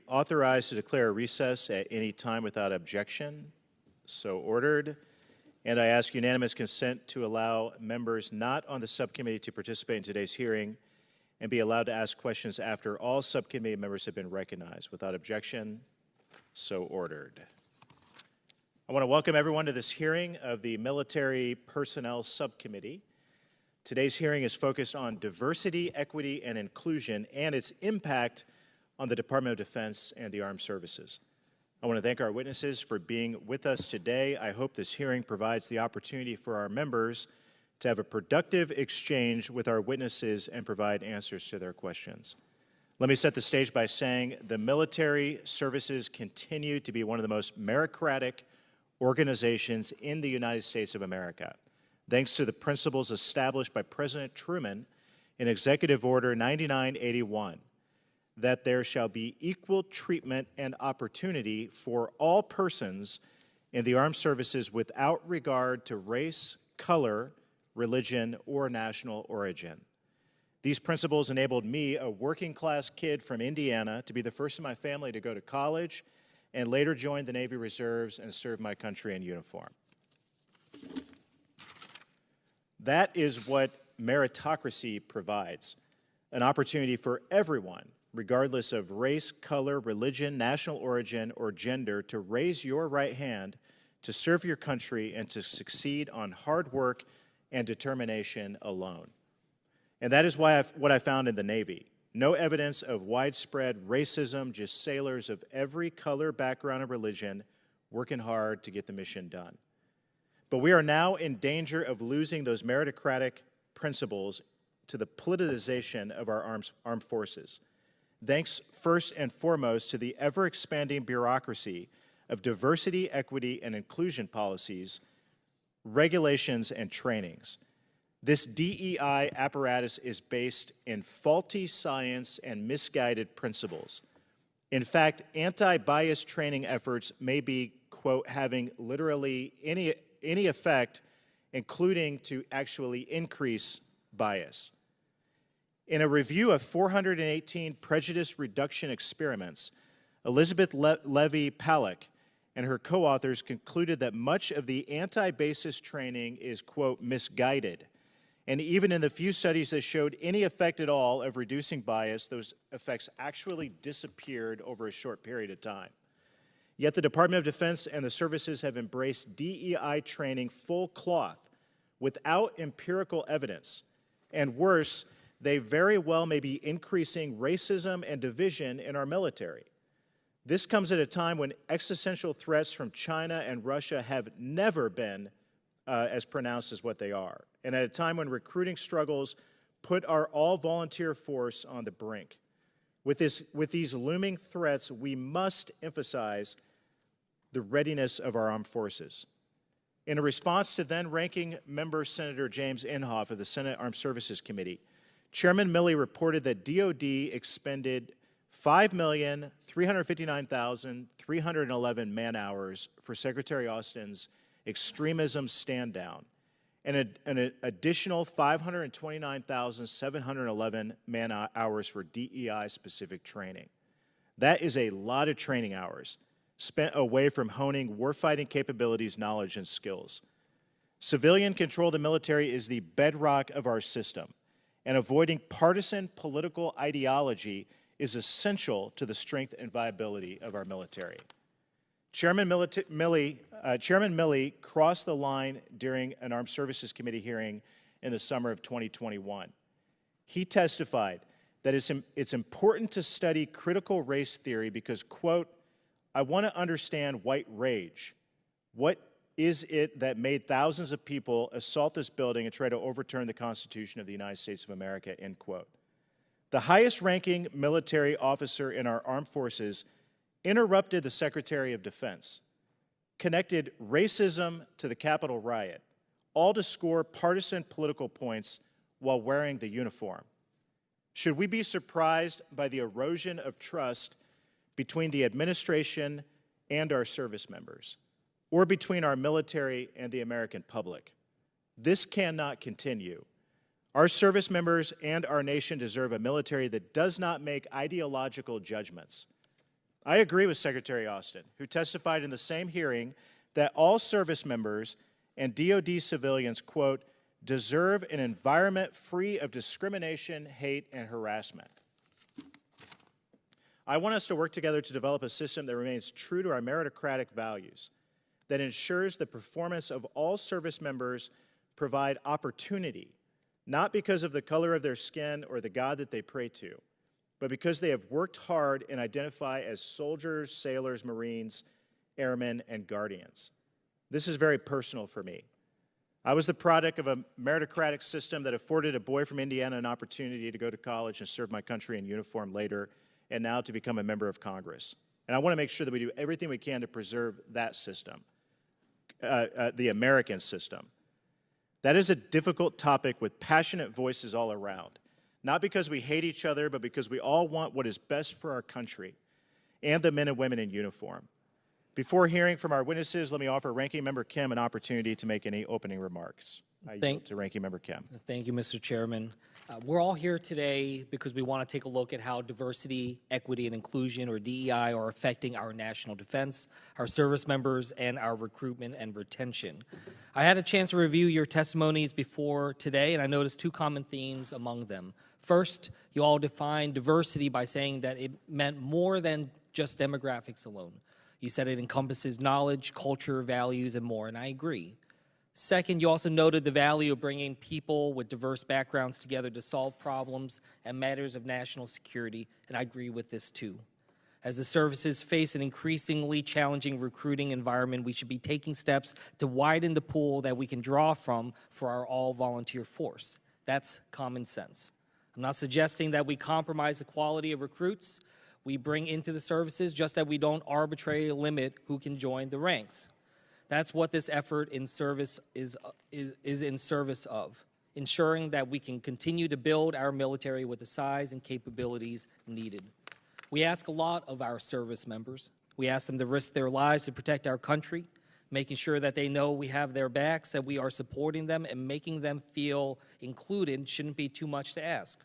authorized to declare a recess at any time without objection? So ordered. And I ask unanimous consent to allow members not on the subcommittee to participate in today's hearing and be allowed to ask questions after all subcommittee members have been recognized. Without objection, so ordered. I want to welcome everyone to this hearing of the Military Personnel Subcommittee. Today's hearing is focused on diversity, equity, and inclusion and its impact on the Department of Defense and the Armed Services. I want to thank our witnesses for being with us today. I hope this hearing provides the opportunity for our members to have a productive exchange with our witnesses and provide answers to their questions. Let me set the stage by saying the military services continue to be one of the most meritocratic organizations in the United States of America, thanks to the principles established by President Truman in Executive Order 9981, that there shall be equal treatment and opportunity for all persons in the armed services without regard to race, color, religion, or national origin. These principles enabled me, a working-class kid from Indiana, to be the first in my family to go to college and later joined the Navy Reserves and served my country in uniform. That is what meritocracy provides, an opportunity for everyone, regardless of race, color, religion, national origin, or gender, to raise your right hand to serve your country and to succeed on hard work and determination alone. And that is what I found in the Navy. No evidence of widespread racism, just sailors of every color, background, and religion working hard to get the mission done. But we are now in danger of losing those meritocratic principles to the politicization of our armed forces, thanks first and foremost to the ever-expanding bureaucracy of diversity, equity, and inclusion policies, regulations, and trainings. This DEI apparatus is based in faulty science and misguided principles. In fact, anti-bias training efforts may be, quote, having literally any effect, including to actually increase bias. In a review of 418 prejudice reduction experiments, Elizabeth Levy-Palak and her co-authors concluded that much of the anti-basis training is, quote, misguided. And even in the few studies that showed any effect at all of reducing bias, those effects actually disappeared over a short period of time. Yet the Department of Defense and the services have embraced DEI training full cloth without empirical evidence. And worse, they very well may be increasing racism and division in our military. This comes at a time when existential threats from China and Russia have never been as pronounced as what they are, and at a time when recruiting struggles put our all-volunteer force on the brink. With these looming threats, we must emphasize the readiness of our armed forces. In a response to then-ranking member Senator James Inhofe of the Senate Armed Services Committee, Chairman Milley reported that DOD expended 5,359,311 man-hours for Secretary Austin's extremism stand-down, and an additional 529,711 man-hours for DEI-specific training. That is a lot of training hours spent away from honing warfighting capabilities, knowledge, and skills. Civilian control of the military is the bedrock of our system, and abiling partisan political ideology is essential to the strength and viability of our military. Chairman Milley crossed the line during an Armed Services Committee hearing in the summer of 2021. He testified that it's important to study critical race theory because, quote, I want to understand white rage. What is it that made thousands of people assault this building and try to overturn the Constitution of the United States of America, end quote. The highest-ranking military officer in our armed forces interrupted the Secretary of Defense, connected racism to the Capitol riot, all to score partisan political points while wearing the uniform. Should we be surprised by the erosion of trust between the administration and our service members, or between our military and the American public? This cannot continue. Our service members and our nation deserve a military that does not make ideological judgments. I agree with Secretary Austin, who testified in the same hearing that all service members and DoD civilians, quote, deserve an environment free of discrimination, hate, and harassment. I want us to work together to develop a system that remains true to our meritocratic values, that ensures the performance of all service members provide opportunity, not because of the color of their skin or the God that they pray to, but because they have worked hard and identify as soldiers, sailors, Marines, airmen, and guardians. This is very personal for me. I was the product of a meritocratic system that afforded a boy from Indiana an opportunity to go to college and serve my country in uniform later, and now to become a member of Congress. And I want to make sure that we do everything we can to preserve that system, the American system. That is a difficult topic with passionate voices all around, not because we hate each other, but because we all want what is best for our country and the men and women in uniform. Before hearing from our witnesses, let me offer Ranking Member Kim an opportunity to make any opening remarks. I yield to Ranking Member Kim. Thank you, Mr. Chairman. We're all here today because we want to take a look at how diversity, equity, and inclusion, or DEI, are affecting our national defense, our service members, and our recruitment and retention. I had a chance to review your testimonies before today, and I noticed two common themes among them. First, you all defined diversity by saying that it meant more than just demographics alone. You said it encompasses knowledge, culture, values, and more, and I agree. Second, you also noted the value of bringing people with diverse backgrounds together to solve problems and matters of national security, and I agree with this too. As the services face an increasingly challenging recruiting environment, we should be taking steps to widen the pool that we can draw from for our all-volunteer force. That's common sense. I'm not suggesting that we compromise the quality of recruits we bring into the services, just that we don't arbitrarily limit who can join the ranks. That's what this effort in service is in service of, ensuring that we can continue to build our military with the size and capabilities needed. We ask a lot of our service members. We ask them to risk their lives to protect our country, making sure that they know we have their backs, that we are supporting them, and making them feel included shouldn't be too much to ask.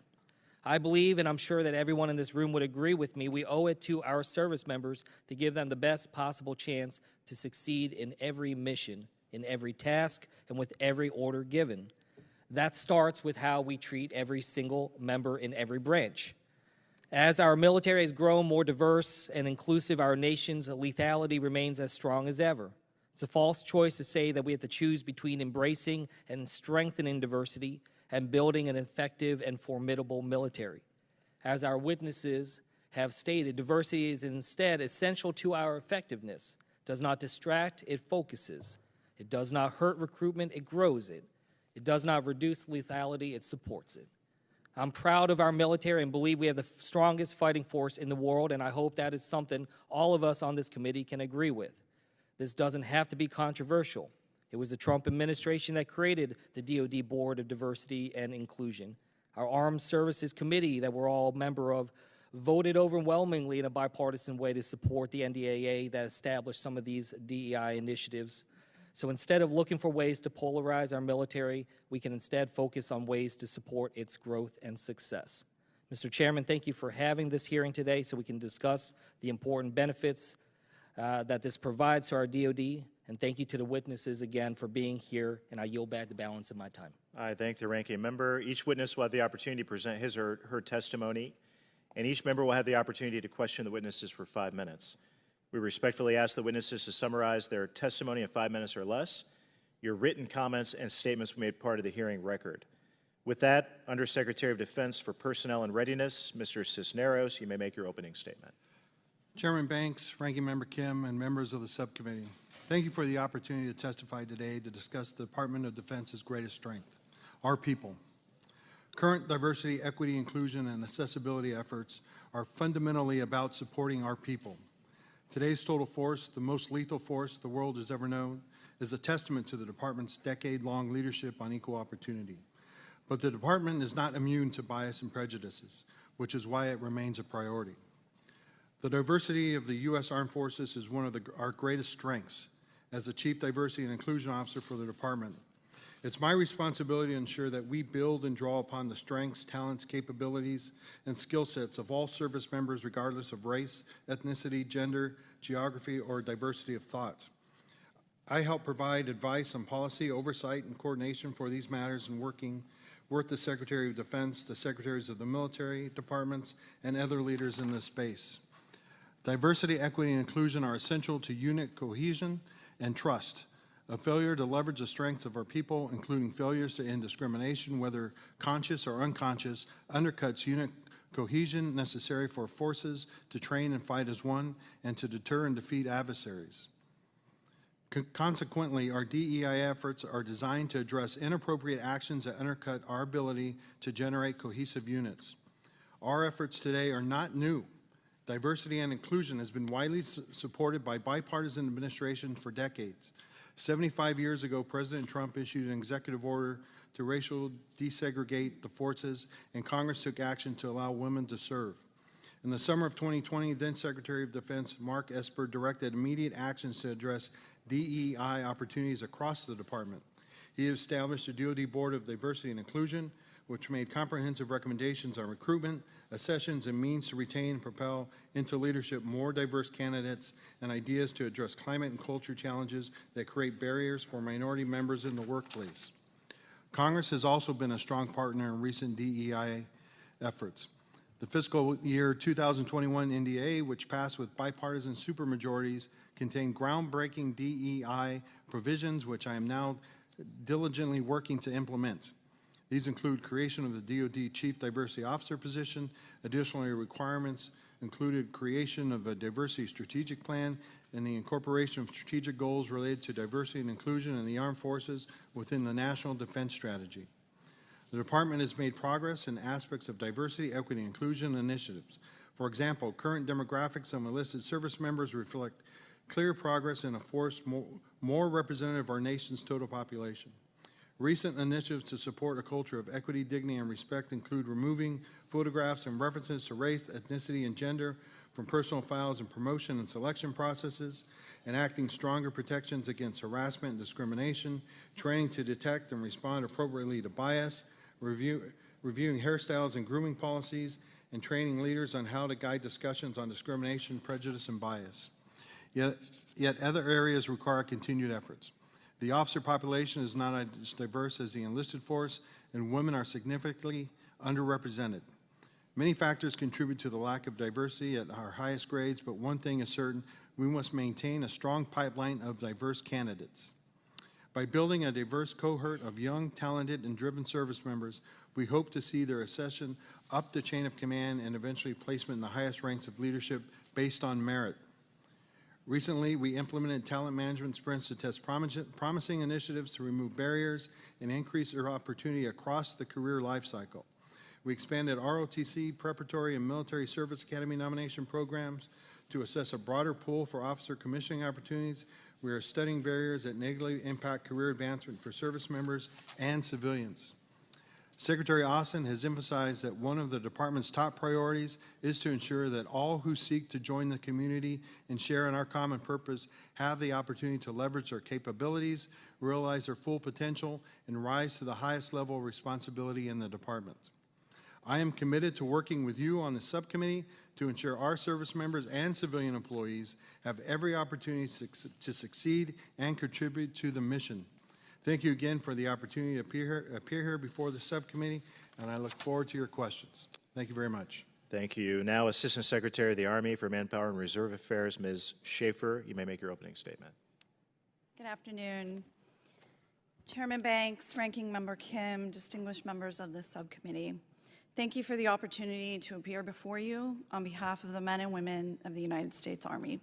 I believe, and I'm sure that everyone in this room would agree with me, we owe it to our service members to give them the best possible chance to succeed in every mission, in every task, and with every order given. That starts with how we treat every single member in every branch. As our military has grown more diverse and inclusive, our nation's lethality remains as strong as ever. It's a false choice to say that we have to choose between embracing and strengthening diversity and building an effective and formidable military. As our witnesses have stated, diversity is instead essential to our effectiveness. It does not distract, it focuses. It does not hurt recruitment, it grows it. It does not reduce lethality, it supports it. I'm proud of our military and believe we have the strongest fighting force in the world, and I hope that is something all of us on this committee can agree with. This doesn't have to be controversial. It was the Trump administration that created the DoD Board of Diversity and Inclusion. Our Armed Services Committee that we're all a member of voted overwhelmingly in a bipartisan way to support the NDAA that established some of these DEI initiatives. So instead of looking for ways to polarize our military, we can instead focus on ways to support its growth and success. Mr. Chairman, thank you for having this hearing today so we can discuss the important benefits that this provides to our DoD. And thank you to the witnesses again for being here, and I yield back the balance of my time. I thank the ranking member. Each witness will have the opportunity to present his or her testimony, and each member will have the opportunity to question the witnesses for 5 minutes. We respectfully ask the witnesses to summarize their testimony in 5 minutes or less. Your written comments and statements will be made part of the hearing record. With that, Undersecretary of Defense for Personnel and Readiness, Mr. Cisneros, you may make your opening statement. Chairman Banks, Ranking Member Kim, and members of the subcommittee, thank you for the opportunity to testify today to discuss the Department of Defense's greatest strength, our people. Current diversity, equity, inclusion, and accessibility efforts are fundamentally about supporting our people. Today's total force, the most lethal force the world has ever known, is a testament to the Department's decade-long leadership on equal opportunity. But the Department is not immune to bias and prejudices, which is why it remains a priority. The diversity of the U.S. Armed Forces is one of our greatest strengths. As the Chief Diversity and Inclusion Officer for the Department, It's my responsibility to ensure that we build and draw upon the strengths, talents, capabilities, and skill sets of all service members regardless of race, ethnicity, gender, geography, or diversity of thought. I help provide advice on policy, oversight, and coordination for these matters in working with the Secretary of Defense, the Secretaries of the military departments, and other leaders in this space. Diversity, equity, and inclusion are essential to unit cohesion and trust. A failure to leverage the strengths of our people, including failures to end discrimination, whether conscious or unconscious, undercuts unit cohesion necessary for forces to train and fight as one and to deter and defeat adversaries. Consequently, our DEI efforts are designed to address inappropriate actions that undercut our ability to generate cohesive units. Our efforts today are not new. Diversity and inclusion has been widely supported by bipartisan administrations for decades. 75 years ago, President Trump issued an executive order to racially desegregate the forces, and Congress took action to allow women to serve. In the summer of 2020, then Secretary of Defense Mark Esper directed immediate actions to address DEI opportunities across the department. He established the DoD Board of Diversity and Inclusion, which made comprehensive recommendations on recruitment, accessions, and means to retain and propel into leadership more diverse candidates and ideas to address climate and culture challenges that create barriers for minority members in the workplace. Congress has also been a strong partner in recent DEI efforts. The fiscal year 2021 NDA, which passed with bipartisan supermajorities, contained groundbreaking DEI provisions, which I am now diligently working to implement. These include creation of the DoD Chief Diversity Officer position. Additionally, requirements included creation of a diversity strategic plan and the incorporation of strategic goals related to diversity and inclusion in the armed forces within the National Defense Strategy. The Department has made progress in aspects of diversity, equity, and inclusion initiatives. For example, current demographics of enlisted service members reflect clear progress in a force more representative of our nation's total population. Recent initiatives to support a culture of equity, dignity, and respect include removing photographs and references to race, ethnicity, and gender from personal files and promotion and selection processes, enacting stronger protections against harassment and discrimination, training to detect and respond appropriately to bias, reviewing hairstyles and grooming policies, and training leaders on how to guide discussions on discrimination, prejudice, and bias. Yet other areas require continued efforts. The officer population is not as diverse as the enlisted force, and women are significantly underrepresented. Many factors contribute to the lack of diversity at our highest grades, but one thing is certain: we must maintain a strong pipeline of diverse candidates. By building a diverse cohort of young, talented, and driven service members, we hope to see their accession up the chain of command and eventually placement in the highest ranks of leadership based on merit. Recently, we implemented talent management sprints to test promising initiatives to remove barriers and increase their opportunity across the career life cycle. We expanded ROTC, preparatory, and military service academy nomination programs to assess a broader pool for officer commissioning opportunities. We are studying barriers that negatively impact career advancement for service members and civilians. Secretary Austin has emphasized that one of the department's top priorities is to ensure that all who seek to join the community and share in our common purpose have the opportunity to leverage their capabilities, realize their full potential, and rise to the highest level of responsibility in the department. I am committed to working with you on the subcommittee to ensure our service members and civilian employees have every opportunity to succeed and contribute to the mission. Thank you again for the opportunity to appear here before the subcommittee, and I look forward to your questions. Thank you very much. Thank you. Now, Assistant Secretary of the Army for Manpower and Reserve Affairs, Ms. Schaefer, you may make your opening statement. Good afternoon. Chairman Banks, Ranking Member Kim, distinguished members of the subcommittee. Thank you for the opportunity to appear before you on behalf of the men and women of the United States Army.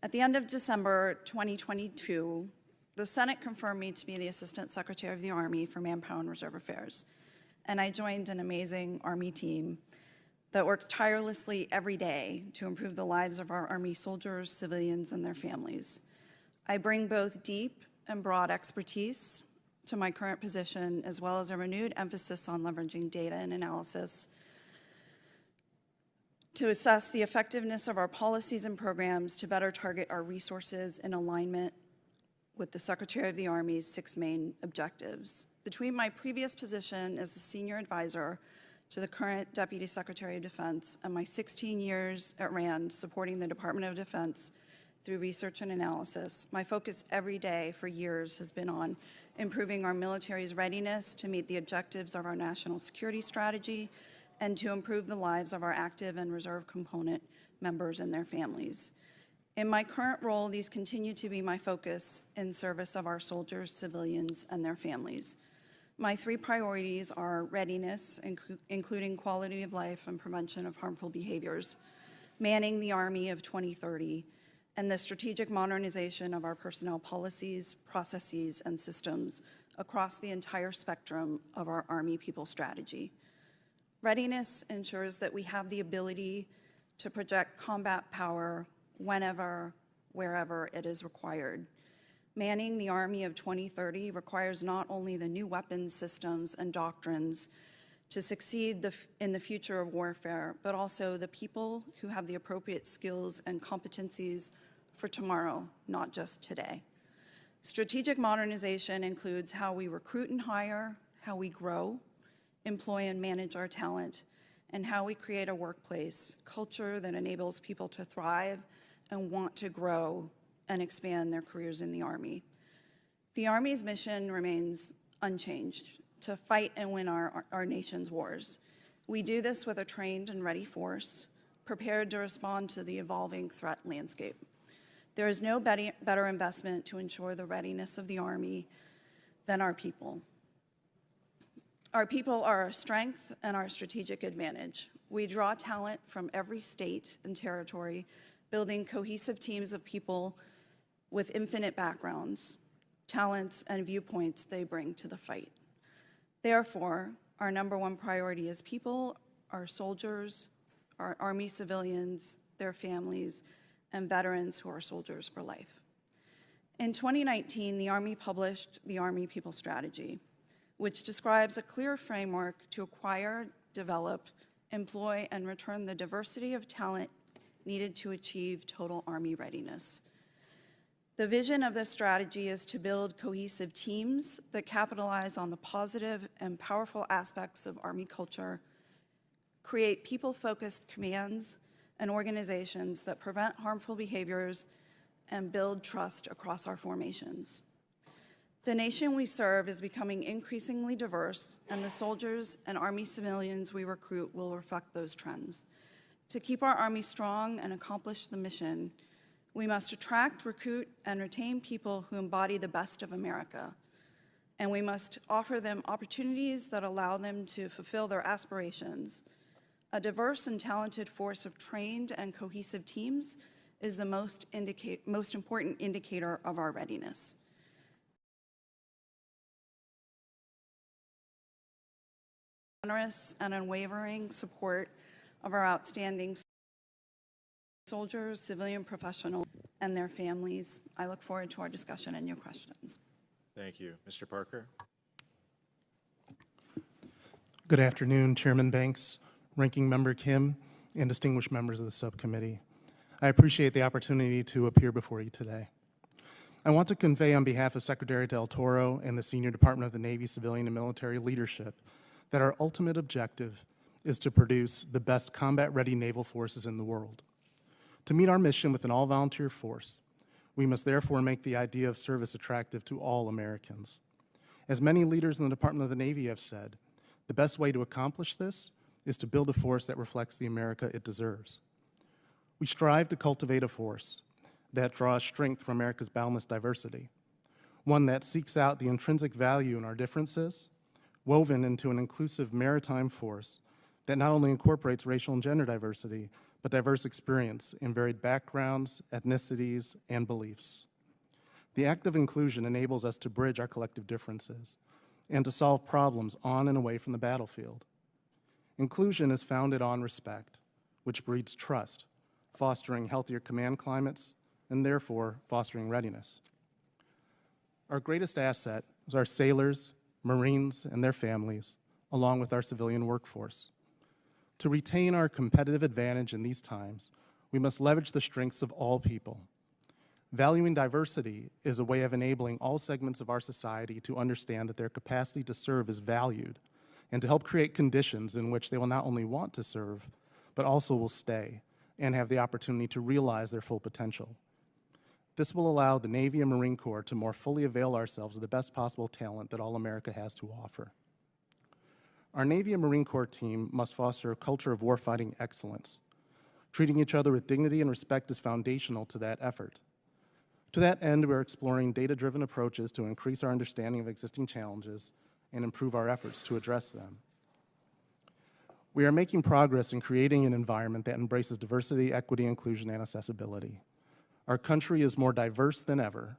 At the end of December 2022, the Senate confirmed me to be the Assistant Secretary of the Army for Manpower and Reserve Affairs, and I joined an amazing Army team that works tirelessly every day to improve the lives of our Army soldiers, civilians, and their families. I bring both deep and broad expertise to my current position, as well as a renewed emphasis on leveraging data and analysis to assess the effectiveness of our policies and programs to better target our resources in alignment with the Secretary of the Army's 6 main objectives. Between my previous position as the senior advisor to the current Deputy Secretary of Defense and my 16 years at RAND supporting the Department of Defense through research and analysis, my focus every day for years has been on improving our military's readiness to meet the objectives of our national security strategy and to improve the lives of our active and reserve component members and their families. In my current role, these continue to be my focus in service of our soldiers, civilians, and their families. My 3 priorities are readiness, including quality of life and prevention of harmful behaviors, manning the Army of 2030, and the strategic modernization of our personnel policies, processes, and systems across the entire spectrum of our Army People strategy. Readiness ensures that we have the ability to project combat power whenever, wherever it is required. Manning the Army of 2030 requires not only the new weapons systems and doctrines to succeed in the future of warfare, but also the people who have the appropriate skills and competencies for tomorrow, not just today. Strategic modernization includes how we recruit and hire, how we grow, employ and manage our talent, and how we create a workplace culture that enables people to thrive and want to grow and expand their careers in the Army. The Army's mission remains unchanged: to fight and win our nation's wars. We do this with a trained and ready force, prepared to respond to the evolving threat landscape. There is no better investment to ensure the readiness of the Army than our people. Our people are our strength and our strategic advantage. We draw talent from every state and territory, building cohesive teams of people with infinite backgrounds, talents, and viewpoints they bring to the fight. Therefore, our #1 priority is people, our soldiers, our Army civilians, their families, and veterans who are soldiers for life. In 2019, the Army published the Army People Strategy, which describes a clear framework to acquire, develop, employ, and return the diversity of talent needed to achieve total Army readiness. The vision of this strategy is to build cohesive teams that capitalize on the positive and powerful aspects of Army culture, create people-focused commands and organizations that prevent harmful behaviors, and build trust across our formations. The nation we serve is becoming increasingly diverse, and the soldiers and Army civilians we recruit will reflect those trends. To keep our Army strong and accomplish the mission, we must attract, recruit, and retain people who embody the best of America, and we must offer them opportunities that allow them to fulfill their aspirations. A diverse and talented force of trained and cohesive teams is the most important indicator of our readiness. Generous and unwavering support of our outstanding soldiers, civilian professionals, and their families. I look forward to our discussion and your questions. Thank you. Mr. Parker? Good afternoon, Chairman Banks, Ranking Member Kim, and distinguished members of the subcommittee. I appreciate the opportunity to appear before you today. I want to convey on behalf of Secretary Del Toro and the Senior Department of the Navy civilian and military leadership that our ultimate objective is to produce the best combat-ready naval forces in the world. To meet our mission with an all-volunteer force, we must therefore make the idea of service attractive to all Americans. As many leaders in the Department of the Navy have said, the best way to accomplish this is to build a force that reflects the America it deserves. We strive to cultivate a force that draws strength from America's boundless diversity, one that seeks out the intrinsic value in our differences, woven into an inclusive maritime force that not only incorporates racial and gender diversity, but diverse experience in varied backgrounds, ethnicities, and beliefs. The act of inclusion enables us to bridge our collective differences and to solve problems on and away from the battlefield. Inclusion is founded on respect, which breeds trust, fostering healthier command climates, and therefore fostering readiness. Our greatest asset is our sailors, Marines, and their families, along with our civilian workforce. To retain our competitive advantage in these times, we must leverage the strengths of all people. Valuing diversity is a way of enabling all segments of our society to understand that their capacity to serve is valued and to help create conditions in which they will not only want to serve, but also will stay and have the opportunity to realize their full potential. This will allow the Navy and Marine Corps to more fully avail ourselves of the best possible talent that all America has to offer. Our Navy and Marine Corps team must foster a culture of warfighting excellence. Treating each other with dignity and respect is foundational to that effort. To that end, we're exploring data-driven approaches to increase our understanding of existing challenges and improve our efforts to address them. We are making progress in creating an environment that embraces diversity, equity, inclusion, and accessibility. Our country is more diverse than ever.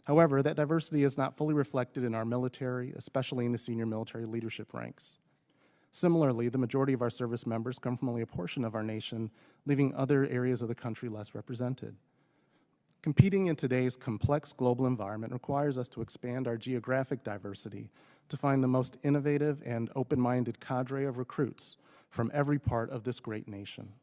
However, that diversity is not fully reflected in our military, especially in the senior military leadership ranks. Similarly, the majority of our service members come from only a portion of our nation, leaving other areas of the country less represented. Competing in today's complex global environment requires us to expand our geographic diversity to find the most innovative and open-minded cadre of recruits from every part of this great nation.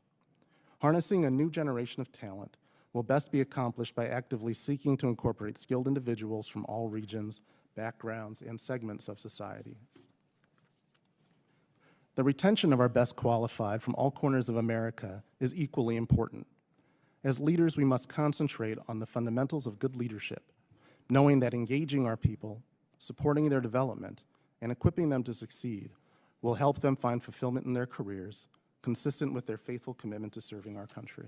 Harnessing a new generation of talent will best be accomplished by actively seeking to incorporate skilled individuals from all regions, backgrounds, and segments of society. The retention of our best qualified from all corners of America is equally important. As leaders, we must concentrate on the fundamentals of good leadership, knowing that engaging our people, supporting their development, and equipping them to succeed will help them find fulfillment in their careers, consistent with their faithful commitment to serving our country.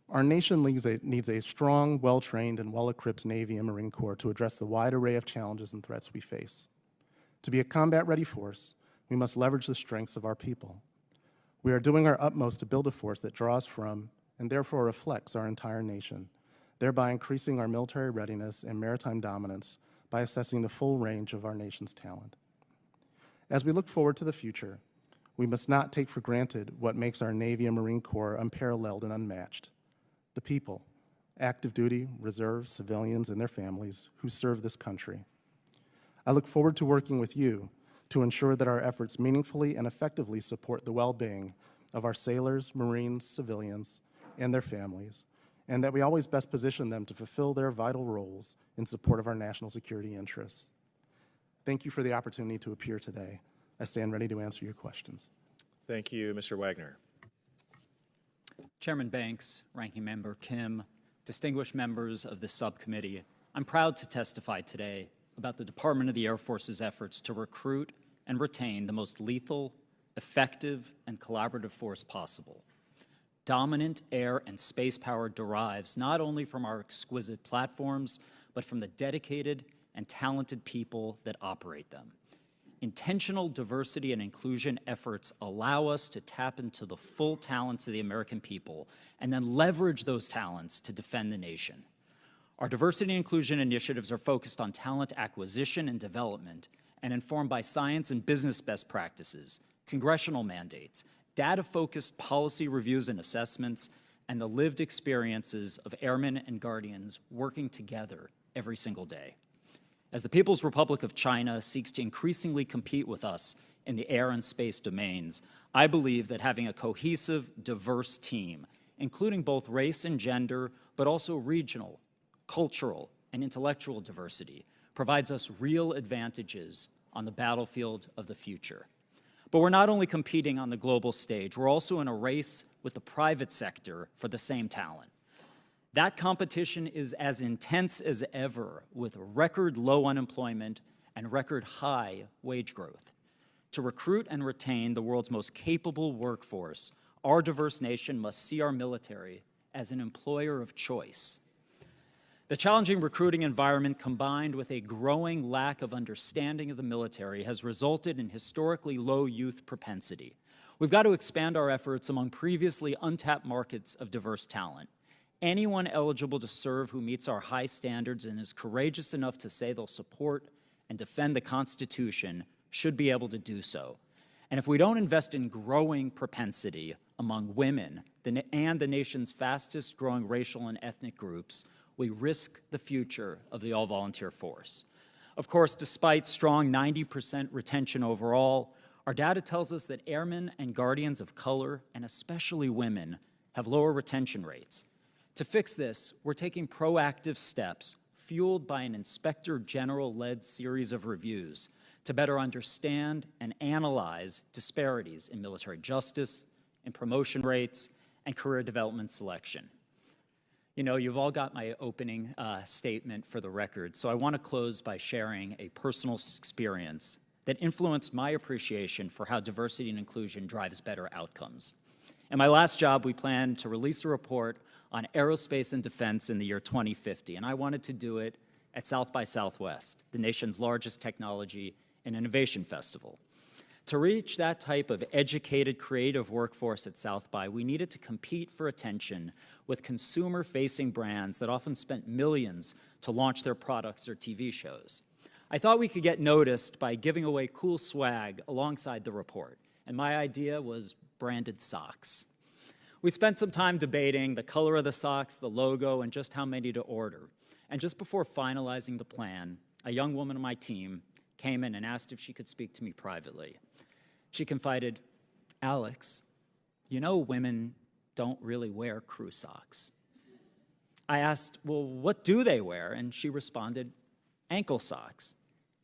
Our nation needs a strong, well-trained, and well-equipped Navy and Marine Corps to address the wide array of challenges and threats we face. To be a combat-ready force, we must leverage the strengths of our people. We are doing our utmost to build a force that draws from and therefore reflects our entire nation, thereby increasing our military readiness and maritime dominance by assessing the full range of our nation's talent. As we look forward to the future, we must not take for granted what makes our Navy and Marine Corps unparalleled and unmatched: the people, active duty, reserve, civilians, and their families who serve this country. I look forward to working with you to ensure that our efforts meaningfully and effectively support the well-being of our sailors, Marines, civilians, and their families, and that we always best position them to fulfill their vital roles in support of our national security interests. Thank you for the opportunity to appear today. I stand ready to answer your questions. Thank you, Mr. Wagner. Chairman Banks, Ranking Member Kim, distinguished members of this subcommittee, I'm proud to testify today about the Department of the Air Force's efforts to recruit and retain the most lethal, effective, and collaborative force possible. Dominant air and space power derives not only from our exquisite platforms, but from the dedicated and talented people that operate them. Intentional diversity and inclusion efforts allow us to tap into the full talents of the American people and then leverage those talents to defend the nation. Our diversity and inclusion initiatives are focused on talent acquisition and development and informed by science and business best practices, congressional mandates, data-focused policy reviews and assessments, and the lived experiences of airmen and guardians working together every single day. As the People's Republic of China seeks to increasingly compete with us in the air and space domains, I believe that having a cohesive, diverse team, including both race and gender, but also regional, cultural, and intellectual diversity, provides us real advantages on the battlefield of the future. But we're not only competing on the global stage, we're also in a race with the private sector for the same talent. That competition is as intense as ever, with record low unemployment and record high wage growth. To recruit and retain the world's most capable workforce, our diverse nation must see our military as an employer of choice. The challenging recruiting environment, combined with a growing lack of understanding of the military, has resulted in historically low youth propensity. We've got to expand our efforts among previously untapped markets of diverse talent. Anyone eligible to serve who meets our high standards and is courageous enough to say they'll support and defend the Constitution should be able to do so. And if we don't invest in growing propensity among women and the nation's fastest growing racial and ethnic groups, we risk the future of the all-volunteer force. Of course, despite strong 90% retention overall, our data tells us that airmen and guardians of color, and especially women, have lower retention rates. To fix this, we're taking proactive steps fueled by an Inspector General-led series of reviews to better understand and analyze disparities in military justice, in promotion rates, and career development selection. You know, you've all got my opening statement for the record, so I want to close by sharing a personal experience that influenced my appreciation for how diversity and inclusion drives better outcomes. In my last job, we planned to release a report on aerospace and defense in the year 2050, and I wanted to do it at South by Southwest, the nation's largest technology and innovation festival. To reach that type of educated, creative workforce at South by, we needed to compete for attention with consumer-facing brands that often spent millions to launch their products or TV shows. I thought we could get noticed by giving away cool swag alongside the report, and my idea was branded socks. We spent some time debating the color of the socks, the logo, and just how many to order. And just before finalizing the plan, a young woman on my team came in and asked if she could speak to me privately. She confided, "Alex, you know women don't really wear crew socks." I asked, "Well, what do they wear?" And she responded, "Ankle socks."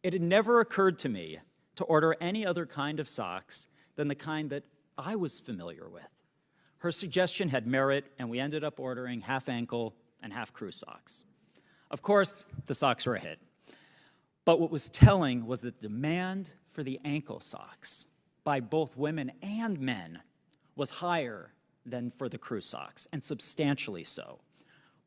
It had never occurred to me to order any other kind of socks than the kind that I was familiar with. Her suggestion had merit, and we ended up ordering half ankle and half crew socks. Of course, the socks were a hit. But what was telling was that the demand for the ankle socks by both women and men was higher than for the crew socks, and substantially so.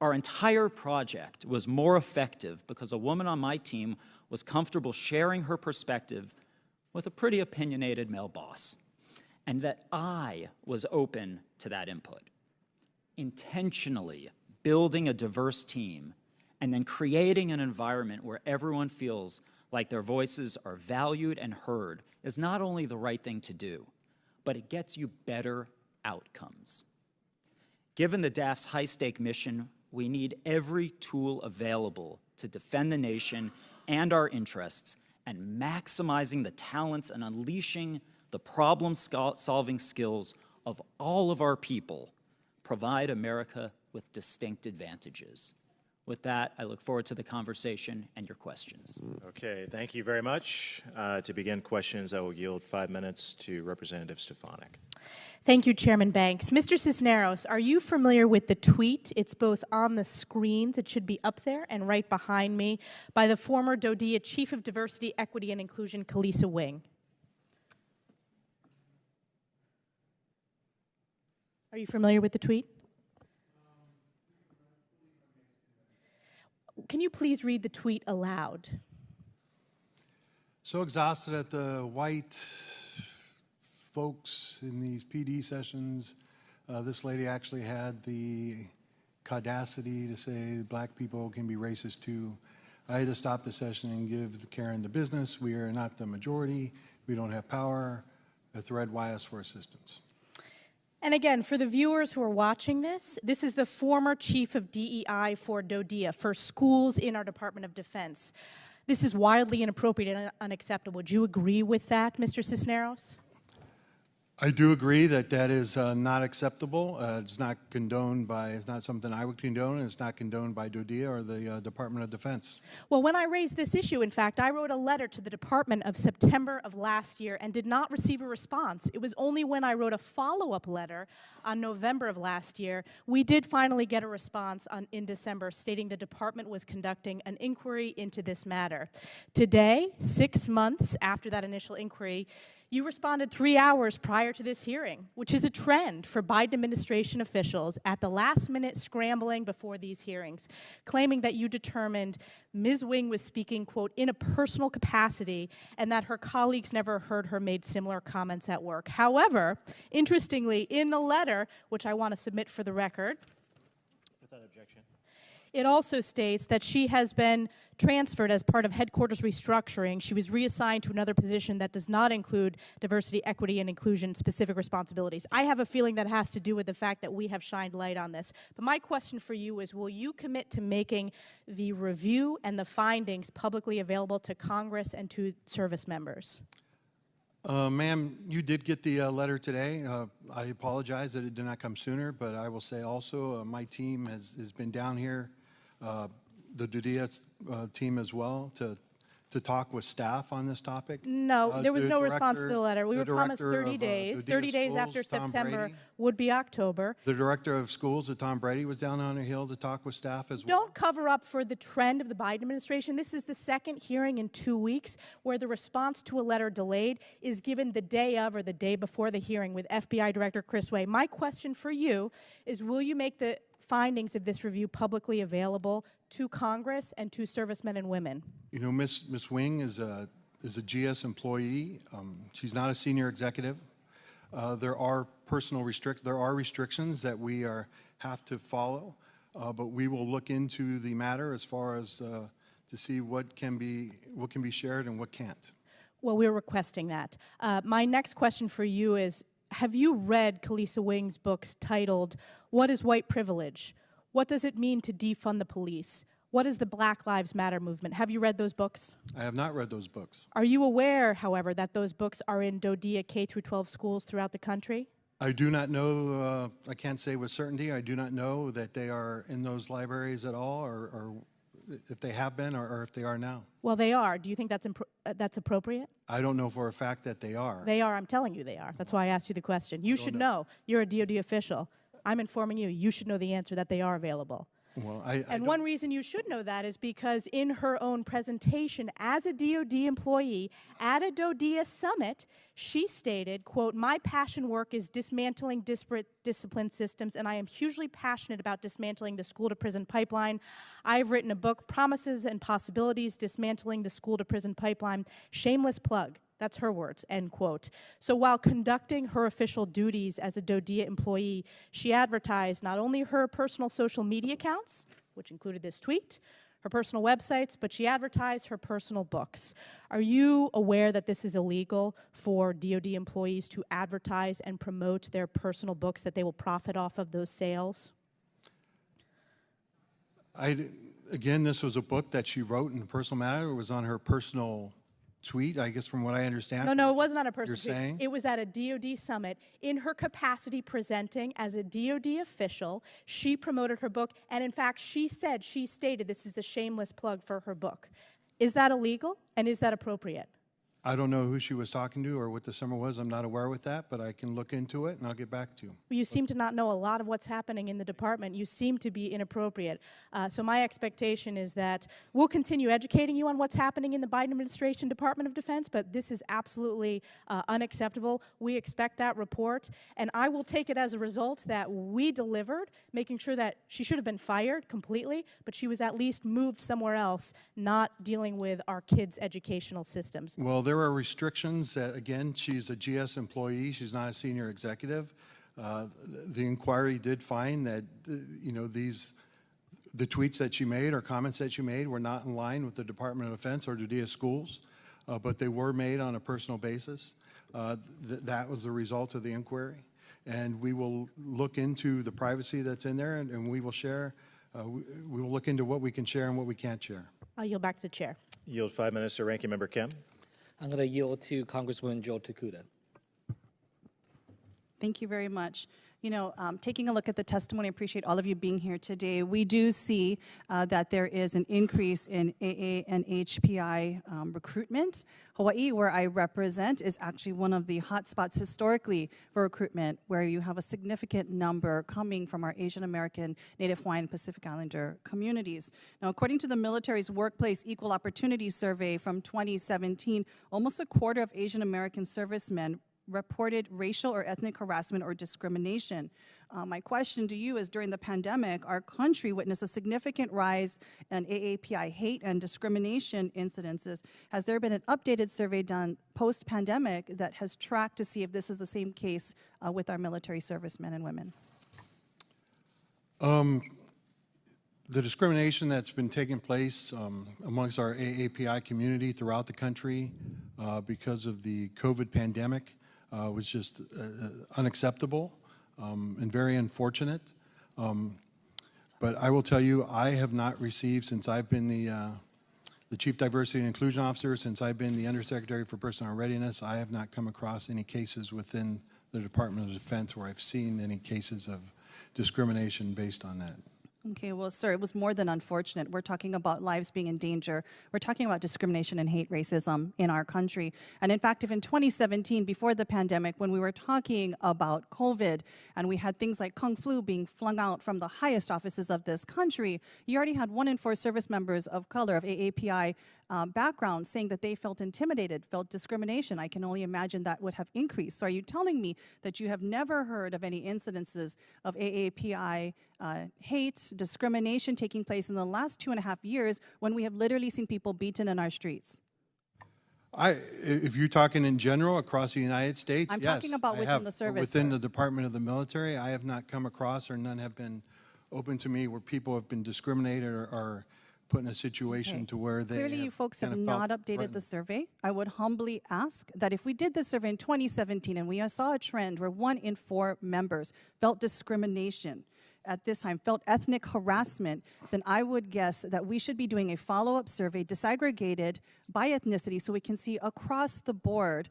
Our entire project was more effective because a woman on my team was comfortable sharing her perspective with a pretty opinionated male boss, and that I was open to that input. Intentionally building a diverse team and then creating an environment where everyone feels like their voices are valued and heard is not only the right thing to do, but it gets you better outcomes. Given the DAF's high-stake mission, we need every tool available to defend the nation and our interests, and maximizing the talents and unleashing the problem-solving skills of all of our people provide America with distinct advantages. With that, I look forward to the conversation and your questions. Okay, thank you very much. To begin questions, I will yield 5 minutes to Representative Stefanik. Thank you, Chairman Banks. Mr. Cisneros, are you familiar with the tweet? It's both on the screens, it should be up there, and right behind me, by the former DODEA Chief of Diversity, Equity, and Inclusion, Kalisa Wing. Are you familiar with the tweet? Can you please read the tweet aloud? So exhausted at the white folks in these PD sessions. This lady actually had the audacity to say black people can be racist too. I had to stop the session and give Karen the business. We are not the majority. We don't have power. The thread YS for assistance. And again, for the viewers who are watching this, this is the former chief of DEI for DODEA, for schools in our Department of Defense. This is wildly inappropriate and unacceptable. Would you agree with that, Mr. Cisneros? I do agree that that is not acceptable. It's not condoned by, it's not something I would condone, and it's not condoned by DODEA or the Department of Defense. Well, when I raised this issue, in fact, I wrote a letter to the Department of September of last year and did not receive a response. It was only when I wrote a follow-up letter on November of last year, we did finally get a response in December stating the department was conducting an inquiry into this matter. Today, 6 months after that initial inquiry, you responded 3 hours prior to this hearing, which is a trend for Biden administration officials at the last minute scrambling before these hearings, claiming that you determined Ms. Wing was speaking, quote, in a personal capacity, and that her colleagues never heard her made similar comments at work. However, interestingly, in the letter, which I want to submit for the record, Without objection. it also states that she has been transferred as part of headquarters restructuring. She was reassigned to another position that does not include diversity, equity, and inclusion specific responsibilities. I have a feeling that has to do with the fact that we have shined light on this. But my question for you is, will you commit to making the review and the findings publicly available to Congress and to service members? Ma'am, you did get the letter today. I apologize that it did not come sooner, but I will say also my team has been down here, the Dudia team as well, to talk with staff on this topic. No, there was The no response to director- the letter. We the were promised director 30 of, days. Dudia 30 days Schools, after Tom September Brady. would be October. The director of schools, Tom Brady, was down on the Hill to talk with staff as well. Don't cover up for the trend of the Biden administration. This is the second hearing in 2 weeks where the response to a letter delayed is given the day of or the day before the hearing with FBI Director Chris Wray. My question for you is, will you make the findings of this review publicly available to Congress and to servicemen and women? You know, Miss Wing is a GS employee. She's not a senior executive. There are restrictions that we have to follow, but we will look into the matter as far as to see what can be shared and what can't. Well, we're requesting that. My next question for you is, have you read Kalisa Wing's books titled, What is White Privilege? What does it mean to defund the police? What is the Black Lives Matter movement? Have you read those books? I have not read those books. Are you aware, however, that those books are in Dodia K-12 schools throughout the country? I do not know, I can't say with certainty, I do not know that they are in those libraries at all, or if they have been, or if they are now. Well, they are. Do you think that's appropriate? I don't know for a fact that they are. They are. I'm telling you they are. That's why I asked you the question. You should know. You're a DOD official. I'm informing you. You should know the answer that they are available. Well, And one reason you should know that is because in her own presentation as a DOD employee at a DODIA summit, she stated, quote, "My passion work is dismantling disparate discipline systems, and I am hugely passionate about dismantling the school-to-prison pipeline. I've written a book, Promises and Possibilities, Dismantling the School-to-Prison Pipeline. Shameless plug." That's her words, end quote. So while conducting her official duties as a DODIA employee, she advertised not only her personal social media accounts, which included this tweet, her personal websites, but she advertised her personal books. Are you aware that this is illegal for DOD employees to advertise and promote their personal books, that they will profit off of those sales? Again, this was a book that she wrote in a personal matter. It was on her personal tweet, I guess, from what I understand. No, it wasn't on a personal tweet. Saying? It was at a DOD summit. In her capacity presenting as a DOD official, she promoted her book, and in fact, she stated this is a shameless plug for her book. Is that illegal, and is that appropriate? I don't know who she was talking to or what the summer was. I'm not aware with that, but I can look into it and I'll get back to you. Well, you seem to not know a lot of what's happening in the department. You seem to be inappropriate. So my expectation is that we'll continue educating you on what's happening in the Biden administration Department of Defense, but this is absolutely unacceptable. We expect that report, and I will take it as a result that we delivered, making sure that she should have been fired completely, but she was at least moved somewhere else, not dealing with our kids' educational systems. Well, there are restrictions that, again, she's a GS employee. She's not a senior executive. The inquiry did find that, the tweets that she made or comments that she made were not in line with the Department of Defense or Dudia schools, but they were made on a personal basis. That was the result of the inquiry. And we will look into the privacy that's in there, and we will share, we will look into what we can share and what we can't share. I'll yield back to the chair. Yield 5 minutes to Ranking Member Kim. I'm going to yield to Congresswoman Joe Takuda. Thank you very much. Taking a look at the testimony, I appreciate all of you being here today. We do see that there is an increase in AA and HPI recruitment. Hawaii, where I represent, is actually one of the hotspots historically for recruitment, where you have a significant number coming from our Asian American, Native Hawaiian, Pacific Islander communities. Now, according to the military's Workplace Equal Opportunity Survey from 2017, almost a quarter of Asian American servicemen reported racial or ethnic harassment or discrimination. My question to you is, during the pandemic, our country witnessed a significant rise in AAPI hate and discrimination incidences. Has there been an updated survey done post-pandemic that has tracked to see if this is the same case with our military servicemen and women? The discrimination that's been taking place amongst our AAPI community throughout the country because of the COVID pandemic was just unacceptable and very unfortunate. But I will tell you, I have not received, since I've been the Chief Diversity and Inclusion Officer, since I've been the Undersecretary for Personnel Readiness, I have not come across any cases within the Department of Defense where I've seen any cases of discrimination based on that. Okay, well, sir, it was more than unfortunate. We're talking about lives being in danger. We're talking about discrimination and hate racism in our country. And in fact, if in 2017, before the pandemic, when we were talking about COVID and we had things like Kung Flu being flung out from the highest offices of this country, you already had 1 in 4 service members of color, of AAPI background, saying that they felt intimidated, felt discrimination. I can only imagine that would have increased. So are you telling me that you have never heard of any incidences of AAPI hate, discrimination taking place in the last 2.5 years when we have literally seen people beaten in our streets? If you're talking in general across the United States, I'm yes, talking about I within have. the service, Within sir. the Department of the Military, I have not come across, or none have been open to me, where people have been discriminated or put in a situation to where they Clearly, you folks have kind of felt not updated the threatened. survey. I would humbly ask that if we did this survey in 2017 and we saw a trend where 1 in 4 members felt discrimination at this time, felt ethnic harassment, then I would guess that we should be doing a follow-up survey disaggregated by ethnicity so we can see across the board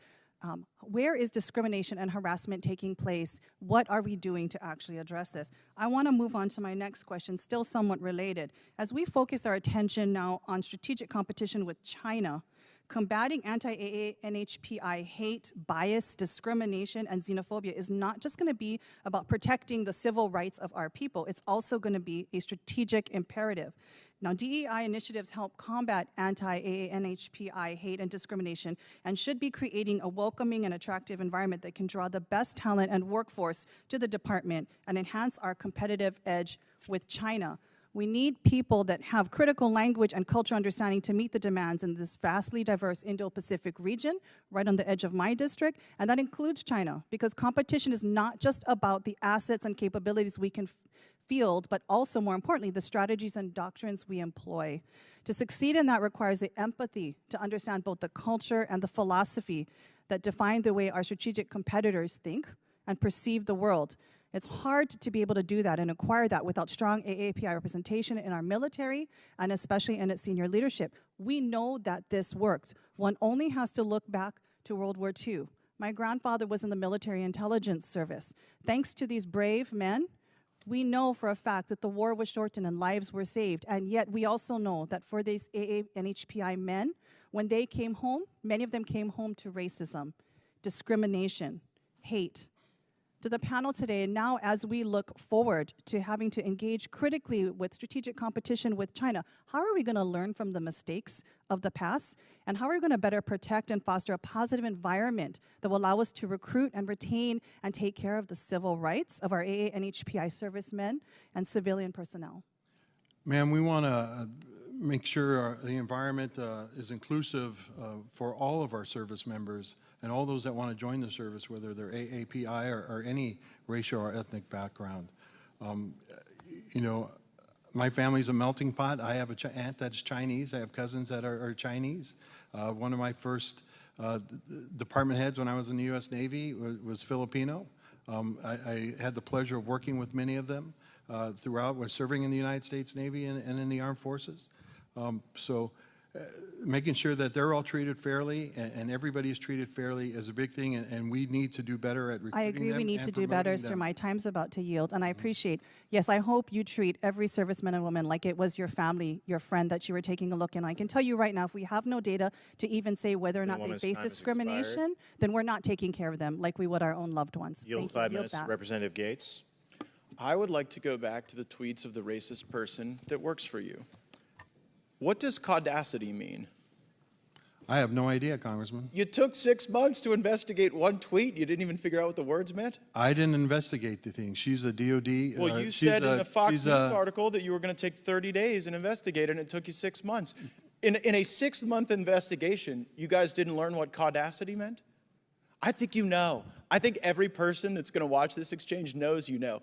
where is discrimination and harassment taking place? What are we doing to actually address this? I want to move on to my next question, still somewhat related. As we focus our attention now on strategic competition with China, combating anti-AA, NHPI hate, bias, discrimination, and xenophobia is not just going to be about protecting the civil rights of our people. It's also going to be a strategic imperative. Now, DEI initiatives help combat anti-AA, NHPI hate and discrimination and should be creating a welcoming and attractive environment that can draw the best talent and workforce to the department and enhance our competitive edge with China. We need people that have critical language and cultural understanding to meet the demands in this vastly diverse Indo-Pacific region, right on the edge of my district, and that includes China, because competition is not just about the assets and capabilities we can field, but also, more importantly, the strategies and doctrines we employ. To succeed in that requires the empathy to understand both the culture and the philosophy that define the way our strategic competitors think and perceive the world. It's hard to be able to do that and acquire that without strong AAPI representation in our military and especially in its senior leadership. We know that this works. One only has to look back to World War II. My grandfather was in the military intelligence service. Thanks to these brave men, we know for a fact that the war was shortened and lives were saved, and yet we also know that for these AA and HPI men, when they came home, many of them came home to racism, discrimination, hate. To the panel today, now as we look forward to having to engage critically with strategic competition with China, how are we going to learn from the mistakes of the past? And how are we going to better protect and foster a positive environment that will allow us to recruit and retain and take care of the civil rights of our AA and HPI servicemen and civilian personnel? Ma'am, we want to make sure the environment is inclusive for all of our service members and all those that want to join the service, whether they're AAPI or any racial or ethnic background. You know, my family's a melting pot. I have an aunt that's Chinese. I have cousins that are Chinese. One of my first department heads when I was in the U.S. Navy was Filipino. I had the pleasure of working with many of them throughout, was serving in the United States Navy and in the armed forces. Making sure that they're all treated fairly and everybody is treated fairly is a big thing, and we need to do better at recruiting them. I agree we need to do better, sir. My time's about to yield, and I appreciate, yes, I hope you treat every serviceman and woman like it was your family, your friend that you were taking a look in. I can tell you right now, if we have no data to even say whether or not they face discrimination, then we're not taking care of them like we would our own loved ones. Yield 5 minutes. Representative Gates. I would like to go back to the tweets of the racist person that works for you. What does caudacity mean? I have no idea, Congressman. You took 6 months to investigate one tweet. You didn't even figure out what the words meant? I didn't investigate the thing. She's a DOD. Well, you said in the Fox News article that you were going to take 30 days and investigate it, and it took you 6 months. In a 6-month investigation, you guys didn't learn what caudacity meant? I think you know. I think every person that's going to watch this exchange knows you know.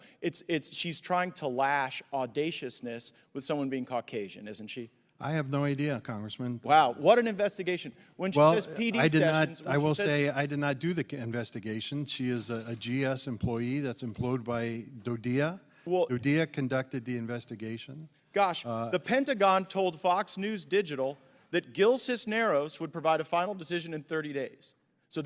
She's trying to lash audaciousness with someone being Caucasian, isn't she? I have no idea, Congressman. Wow, what an investigation. When she says PD sessions... I will say I did not do the investigation. She is a GS employee that's employed by DODEA. Well, DODEA conducted the investigation. Gosh, the Pentagon told Fox News Digital that Gil Cisneros would provide a final decision in 30 days. So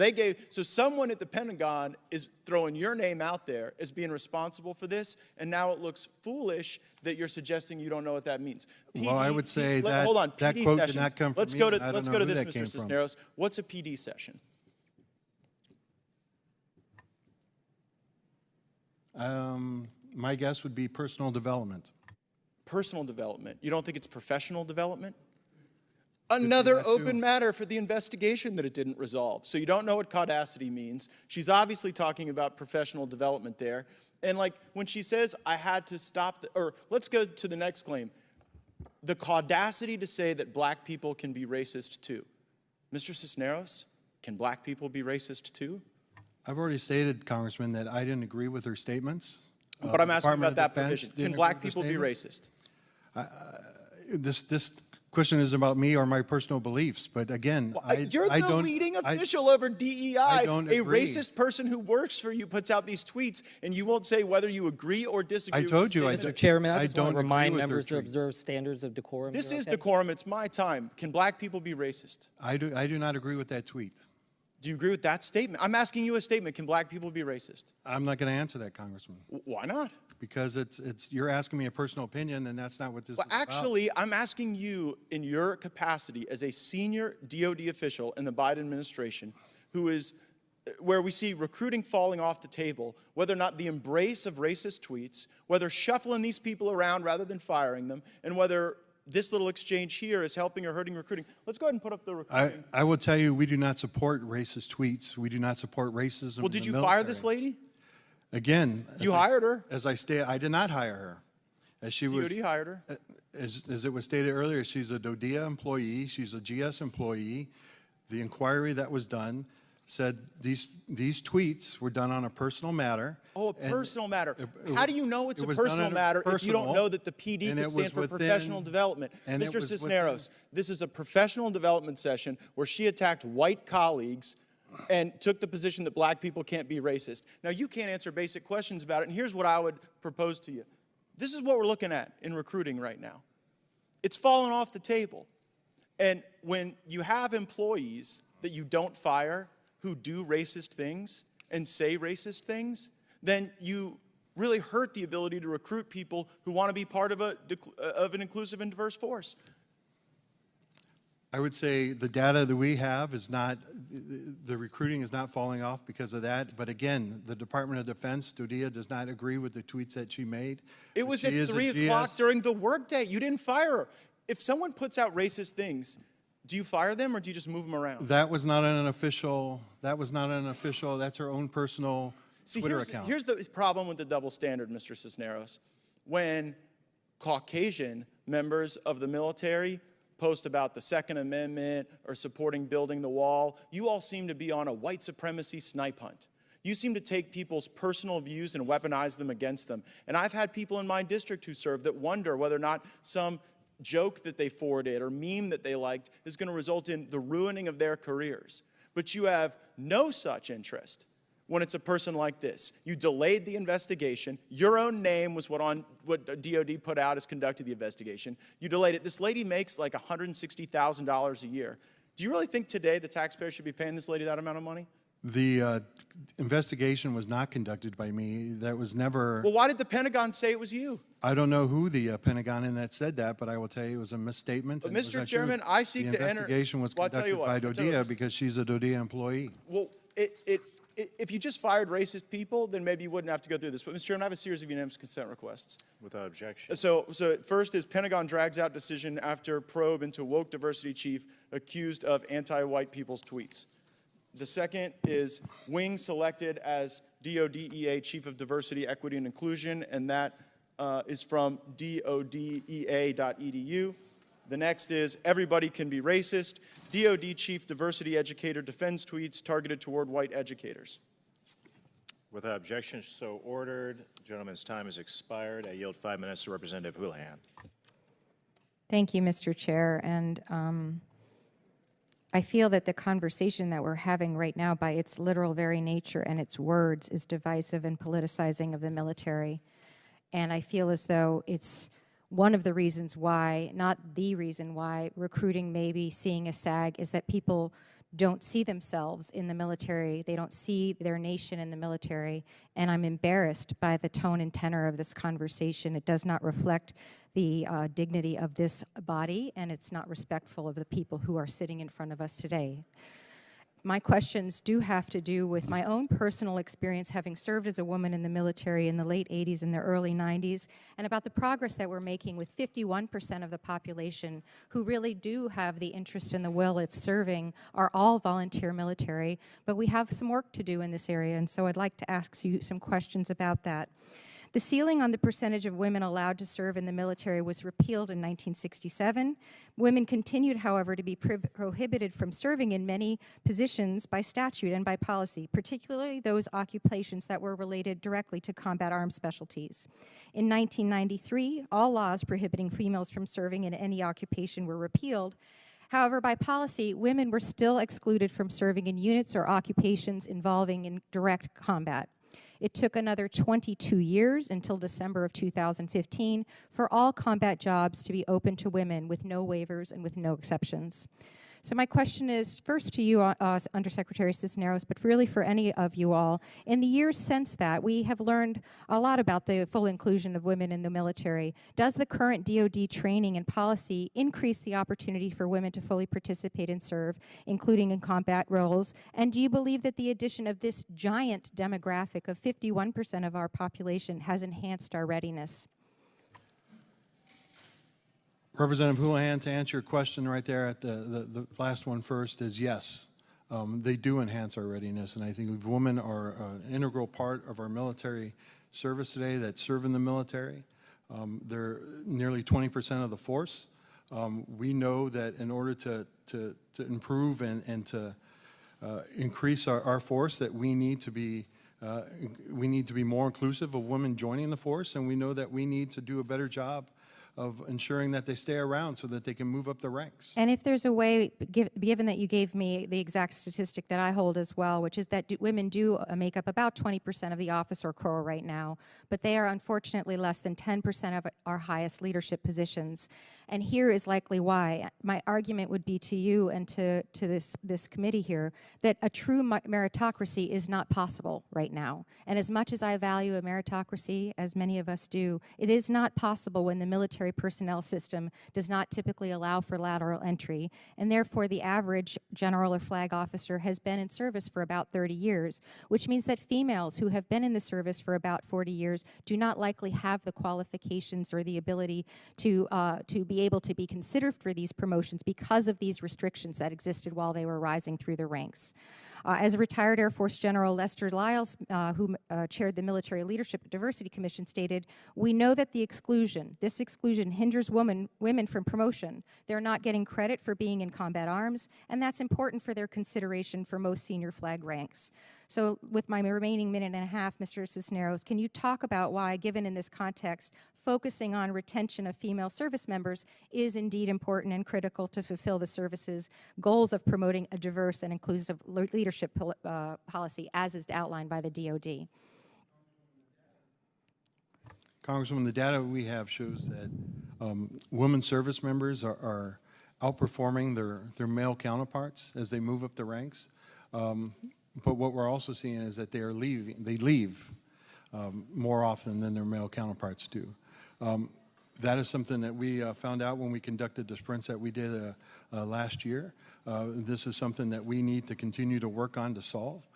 someone at the Pentagon is throwing your name out there as being responsible for this, and now it looks foolish that you're suggesting you don't know what that means. Well, I would say that hold on, that PD quote sessions. did not come from let's me, go and to I don't let's know go to who this, that Mr. came from. Cisneros. What's a PD session? My guess would be personal development. Personal development. You don't think it's professional development? Another open matter for the investigation that it didn't resolve. So you don't know what caudacity means. She's obviously talking about professional development there. And like when she says, I had to stop, or let's go to the next claim. The caudacity to say that black people can be racist too. Mr. Cisneros, can black people be racist too? I've already stated, Congressman, that I didn't agree with her statements. But I'm asking Department about of that Defense provision. didn't Can black agree with people the be statement. racist? This question is about me or my personal beliefs, but again, You're I the don't, leading official over DEI. don't A agree. racist person who works for you puts out these tweets, and you won't say whether you agree or disagree. I with told the you I statement. Mr. Chairman, I I just don't want to agree remind with her members to tweets. observe standards of decorum. This You're is okay? decorum. It's my time. Can black people be racist? I do not agree with that tweet. Do you agree with that statement? I'm asking you a statement. Can black people be racist? I'm not going to answer that, Congressman, Why not? because you're asking me a personal opinion, and that's not what this Well, is about. actually, I'm asking you in your capacity as a senior DOD official in the Biden administration, where we see recruiting falling off the table, whether or not the embrace of racist tweets, whether shuffling these people around rather than firing them, and whether this little exchange here is helping or hurting recruiting. Let's go ahead and put up the recruiting. I will tell you, we do not support racist tweets. We do not support racism. Well, in did the you military. fire this lady? Again, You hired her. As I stated, I did not hire her. As she was, DOD hired her. as it was stated earlier, she's a DODEA employee. She's a GS employee. The inquiry that was done said these tweets were done on a personal matter. Oh, a personal matter. it How was- do you know it's it a was done personal under matter if you don't personal, know that the PD and could it stand was for within- professional development? and it Mr. was Cisneros, this is a professional development session where she attacked white colleagues and took the position that black people can't be racist. Now, you can't answer basic questions about it, and here's what I would propose to you. This is what we're looking at in recruiting right now. It's fallen off the table. And when you have employees that you don't fire who do racist things and say racist things, then you really hurt the ability to recruit people who want to be part of an inclusive and diverse force. I would say the data that we have is not, the recruiting is not falling off because of that. But again, the Department of Defense, DODEA, does not agree with the tweets that she made. It But was she at is a 3 GS. o'clock during the workday. You didn't fire her. If someone puts out racist things, do you fire them or do you just move them around? That was not an official, that's her own personal See, Twitter account. here's the problem with the double standard, Mr. Cisneros. When Caucasian members of the military post about the Second Amendment or supporting building the wall, you all seem to be on a white supremacy snipe hunt. You seem to take people's personal views and weaponize them against them. And I've had people in my district who serve that wonder whether or not some joke that they forwarded or meme that they liked is going to result in the ruining of their careers. But you have no such interest when it's a person like this. You delayed the investigation. Your own name was what DOD put out as conducting the investigation. You delayed it. This lady makes like $160,000 a year. Do you really think today the taxpayer should be paying this lady that amount of money? The investigation was not conducted by me. That was never. Well, why did the Pentagon say it was you? I don't know who the Pentagon in that said that, but I will tell you it was a misstatement. But and it was Mr. not true. Chairman, I seek the to enter. investigation was Well, I'll tell you conducted by what, I'll tell you DODEA what. because she's a DODEA employee. Well, if you just fired racist people, then maybe you wouldn't have to go through this. But, Mr. Chairman, I have a series of unanimous consent requests. Without objection. So first is Pentagon drags out decision after probe into woke diversity chief accused of anti-white people's tweets. The second is Wing selected as DODEA Chief of Diversity, Equity, and Inclusion, and that is from dodea.edu. The next is Everybody Can Be Racist. DOD Chief Diversity Educator defends tweets targeted toward white educators. Without objection, so ordered. Gentleman's time has expired. I yield 5 minutes to Representative Houlihan. Thank you, Mr. Chair. And I feel that the conversation that we're having right now, by its literal very nature and its words, is divisive and politicizing of the military. And I feel as though it's one of the reasons why, not the reason why, recruiting may be seeing a sag is that people don't see themselves in the military. They don't see their nation in the military. And I'm embarrassed by the tone and tenor of this conversation. It does not reflect the dignity of this body, and it's not respectful of the people who are sitting in front of us today. My questions do have to do with my own personal experience having served as a woman in the military in the late 80s and the early 90s, and about the progress that we're making with 51% of the population who really do have the interest and the will of serving are all volunteer military, but we have some work to do in this area, and so I'd like to ask you some questions about that. The ceiling on the percentage of women allowed to serve in the military was repealed in 1967. Women continued, however, to be prohibited from serving in many positions by statute and by policy, particularly those occupations that were related directly to combat arms specialties. In 1993, all laws prohibiting females from serving in any occupation were repealed. However, by policy, women were still excluded from serving in units or occupations involving in direct combat. It took another 22 years until December of 2015 for all combat jobs to be open to women with no waivers and with no exceptions. So my question is first to you, Undersecretary Cisneros, but really for any of you all. In the years since that, we have learned a lot about the full inclusion of women in the military. Does the current DoD training and policy increase the opportunity for women to fully participate and serve, including in combat roles? And do you believe that the addition of this giant demographic of 51% of our population has enhanced our readiness? Representative Houlihan, to answer your question right there at the last one first is yes. They do enhance our readiness, and I think women are an integral part of our military service today that serve in the military. They're nearly 20% of the force. We know that in order to improve and to increase our force, that we need to be more inclusive of women joining the force, and we know that we need to do a better job of ensuring that they stay around so that they can move up the ranks. And if there's a way, given that you gave me the exact statistic that I hold as well, which is that women do make up about 20% of the officer corps right now, but they are unfortunately less than 10% of our highest leadership positions. And here is likely why. My argument would be to you and to this committee here that a true meritocracy is not possible right now. And as much as I value a meritocracy, as many of us do, it is not possible when the military personnel system does not typically allow for lateral entry, and therefore the average general or flag officer has been in service for about 30 years, which means that females who have been in the service for about 40 years do not likely have the qualifications or the ability to be able to be considered for these promotions because of these restrictions that existed while they were rising through the ranks. As a retired Air Force General, Lester Lyles, who chaired the Military Leadership Diversity Commission, stated, "We know that this exclusion hinders women from promotion. They're not getting credit for being in combat arms, and that's important for their consideration for most senior flag ranks." So with my remaining minute and a half, Mr. Cisneros, can you talk about why, given in this context, focusing on retention of female service members is indeed important and critical to fulfill the service's goals of promoting a diverse and inclusive leadership policy, as is outlined by the DoD? Congresswoman, the data we have shows that women service members are outperforming their male counterparts as they move up the ranks. But what we're also seeing is that they leave more often than their male counterparts do. That is something that we found out when we conducted the sprints that we did last year. This is something that we need to continue to work on to solve.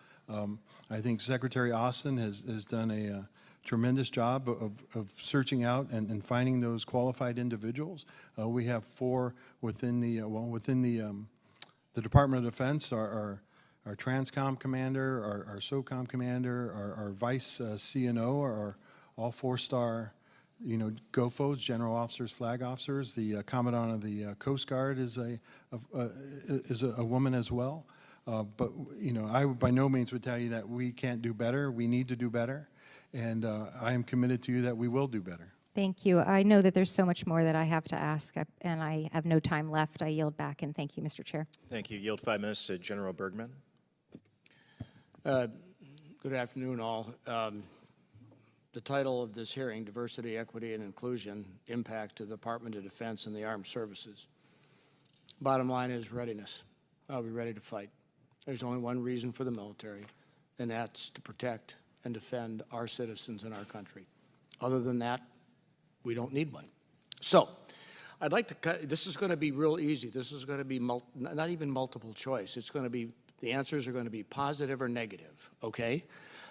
I think Secretary Austin has done a tremendous job of searching out and finding those qualified individuals. We have 4 within the Department of Defense, our Transcom commander, our SOCOM commander, our vice CNO are all 4-star, GOFOs, general officers, flag officers. The commandant of the Coast Guard is a woman as well. But I by no means would tell you that we can't do better. We need to do better, and I am committed to you that we will do better. Thank you. I know that there's so much more that I have to ask, and I have no time left. I yield back, and thank you, Mr. Chair. Thank you. Yield 5 minutes to General Bergman. Good afternoon, all. the title of this hearing, Diversity, Equity, and Inclusion, Impact to the Department of Defense and the Armed Services. Bottom line is readiness. Are we ready to fight? There's only one reason for the military, and that's to protect and defend our citizens and our country. Other than that, we don't need one. So, I'd like to cut, this is going to be real easy. This is going to be not even multiple choice. It's going to be, the answers are going to be positive or negative, okay?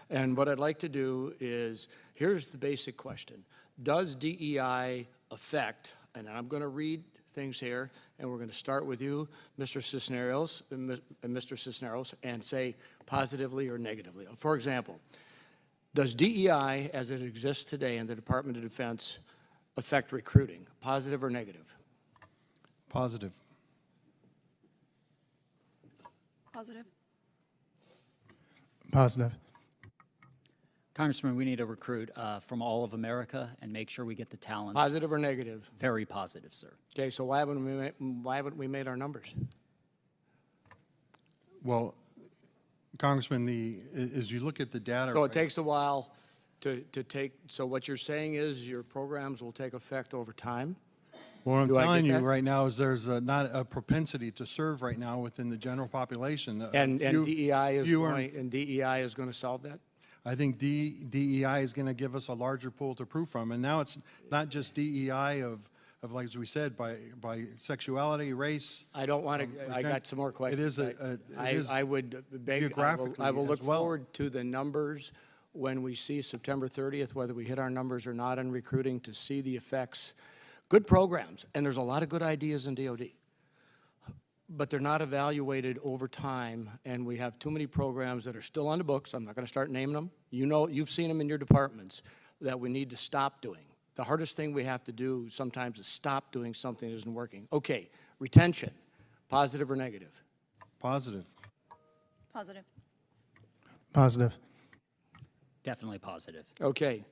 And what I'd like to do is, here's the basic question. Does DEI affect, and I'm going to read things here, and we're going to start with you, Mr. Cisneros, and say positively or negatively. For example, does DEI, as it exists today in the Department of Defense, affect recruiting, positive or negative? Positive. Positive. Positive. Congressman, we need to recruit from all of America and make sure we get the talent. Positive or negative? Very positive, sir. Okay, so why haven't we made our numbers? Well, Congressman, as you look at the data. So it takes a while to take, so what you're saying is your programs will take effect over time? What I'm Do I telling get you that? right now is there's not a propensity to serve right now within the general population. And DEI is going to solve that? I think DEI is going to give us a larger pool to prove from. And now it's not just DEI of like as we said, by sexuality, race. I don't want to, I got some more questions. I would beg, I will look forward to the numbers when we see September 30th, whether we hit our numbers or not in recruiting, to see the effects. Good programs, and there's a lot of good ideas in DOD, but they're not evaluated over time, and we have too many programs that are still on the books. I'm not going to start naming them. You know, you've seen them in your departments that we need to stop doing. The hardest thing we have to do sometimes is stop doing something that isn't working. Okay, retention, positive or negative? Positive. Positive. Positive. Definitely positive. Okay,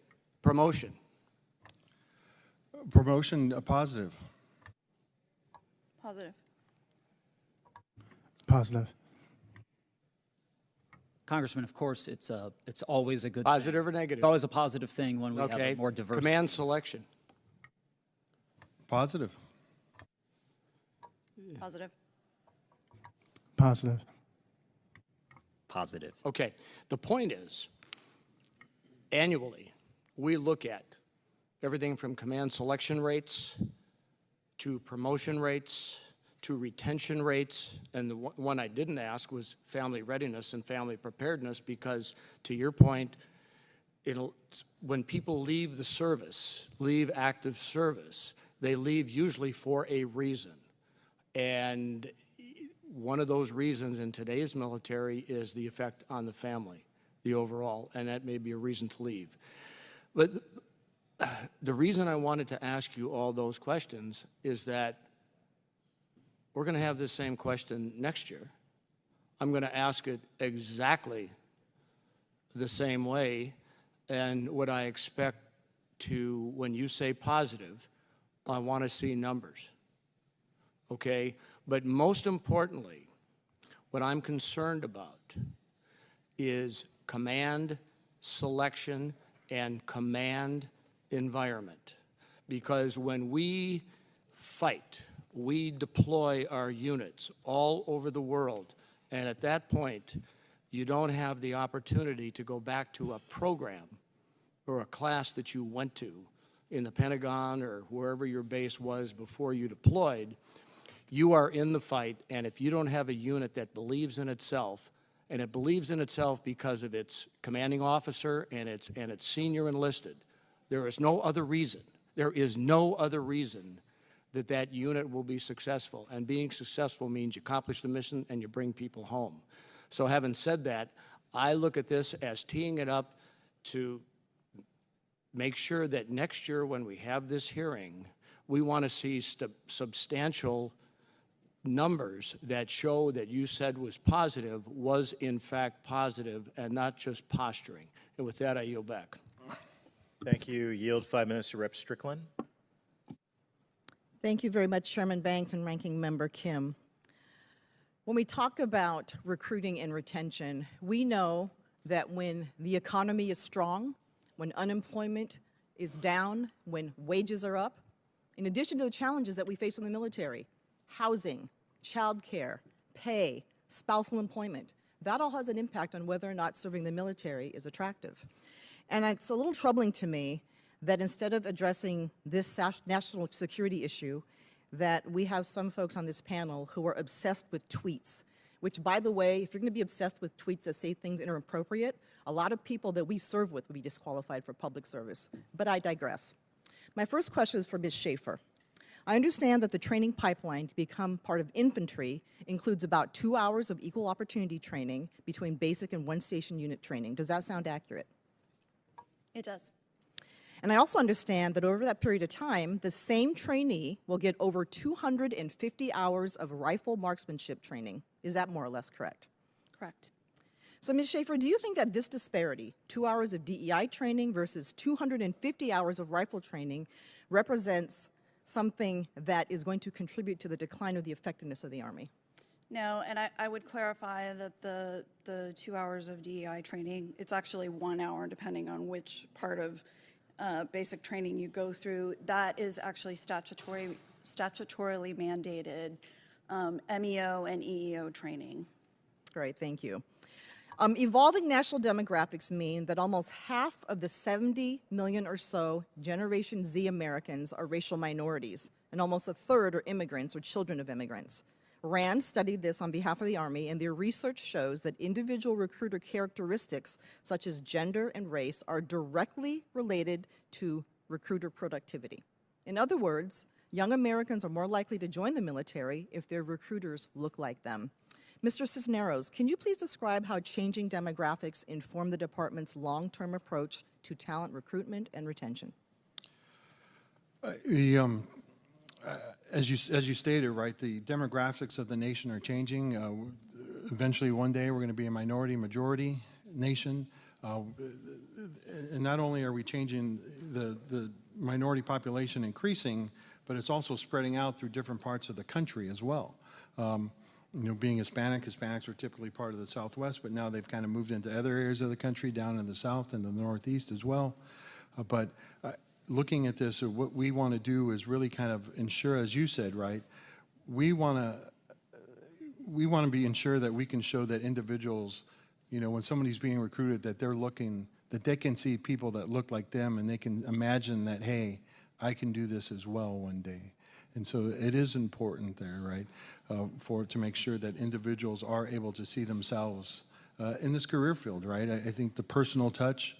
promotion. Promotion, positive. Positive. Positive. Congressman, of course, it's always a good Positive thing. or negative? It's always a positive thing when we have a more diverse. Command selection. Positive. Positive. Positive. Positive. Okay, the point is, annually, we look at everything from command selection rates to promotion rates to retention rates, and the one I didn't ask was family readiness and family preparedness, because to your point, when people leave the service, leave active service, they leave usually for a reason. And one of those reasons in today's military is the effect on the family, the overall, and that may be a reason to leave. But the reason I wanted to ask you all those questions is that we're going to have this same question next year. I'm going to ask it exactly the same way, and what I expect to, when you say positive, I want to see numbers, okay? But most importantly, what I'm concerned about is command selection and command environment. Because when we fight, we deploy our units all over the world, and at that point, you don't have the opportunity to go back to a program or a class that you went to in the Pentagon or wherever your base was before you deployed. You are in the fight, and if you don't have a unit that believes in itself, and it believes in itself because of its commanding officer and its senior enlisted, there is no other reason. There is no other reason that that unit will be successful. And being successful means you accomplish the mission and you bring people home. So having said that, I look at this as teeing it up to make sure that next year when we have this hearing, we want to see substantial numbers that show that you said was positive was in fact positive and not just posturing. And with that, I yield back. Thank you. Yield 5 minutes to Rep. Strickland. Thank you very much, Chairman Banks and Ranking Member Kim. When we talk about recruiting and retention, we know that when the economy is strong, when unemployment is down, when wages are up, in addition to the challenges that we face in the military, housing, childcare, pay, spousal employment, that all has an impact on whether or not serving the military is attractive. And it's a little troubling to me that instead of addressing this national security issue, that we have some folks on this panel who are obsessed with tweets, which, by the way, if you're going to be obsessed with tweets that say things inappropriate, a lot of people that we serve with would be disqualified for public service. But I digress. My first question is for Ms. Schaefer. I understand that the training pipeline to become part of infantry includes about 2 hours of equal opportunity training between basic and one-station unit training. Does that sound accurate? It does. And I also understand that over that period of time, the same trainee will get over 250 hours of rifle marksmanship training. Is that more or less correct? Correct. So, Ms. Schaefer, do you think that this disparity, 2 hours of DEI training versus 250 hours of rifle training, represents something that is going to contribute to the decline of the effectiveness of the Army? No, and I would clarify that the 2 hours of DEI training, it's actually 1 hour depending on which part of basic training you go through. That is actually statutorily mandated MEO and EEO training. Great, thank you. Evolving national demographics mean that almost half of the 70 million or so Generation Z Americans are racial minorities, and almost a third are immigrants or children of immigrants. RAND studied this on behalf of the Army, and their research shows that individual recruiter characteristics such as gender and race are directly related to recruiter productivity. In other words, young Americans are more likely to join the military if their recruiters look like them. Mr. Cisneros, can you please describe how changing demographics inform the department's long-term approach to talent recruitment and retention? As you stated, right, the demographics of the nation are changing. Eventually, one day, we're going to be a minority-majority nation. And not only are we changing the minority population increasing, but it's also spreading out through different parts of the country as well. You know, being Hispanic, Hispanics are typically part of the Southwest, but now they've kind of moved into other areas of the country, down in the South and the Northeast as well. But looking at this, what we want to do is really kind of ensure, as you said, right, we want to be ensure that we can show that individuals, you know, when somebody's being recruited, that they're looking, that they can see people that look like them, and they can imagine that, hey, I can do this as well one day. And so it is important there, right, to make sure that individuals are able to see themselves in this career field, right? I think the personal touch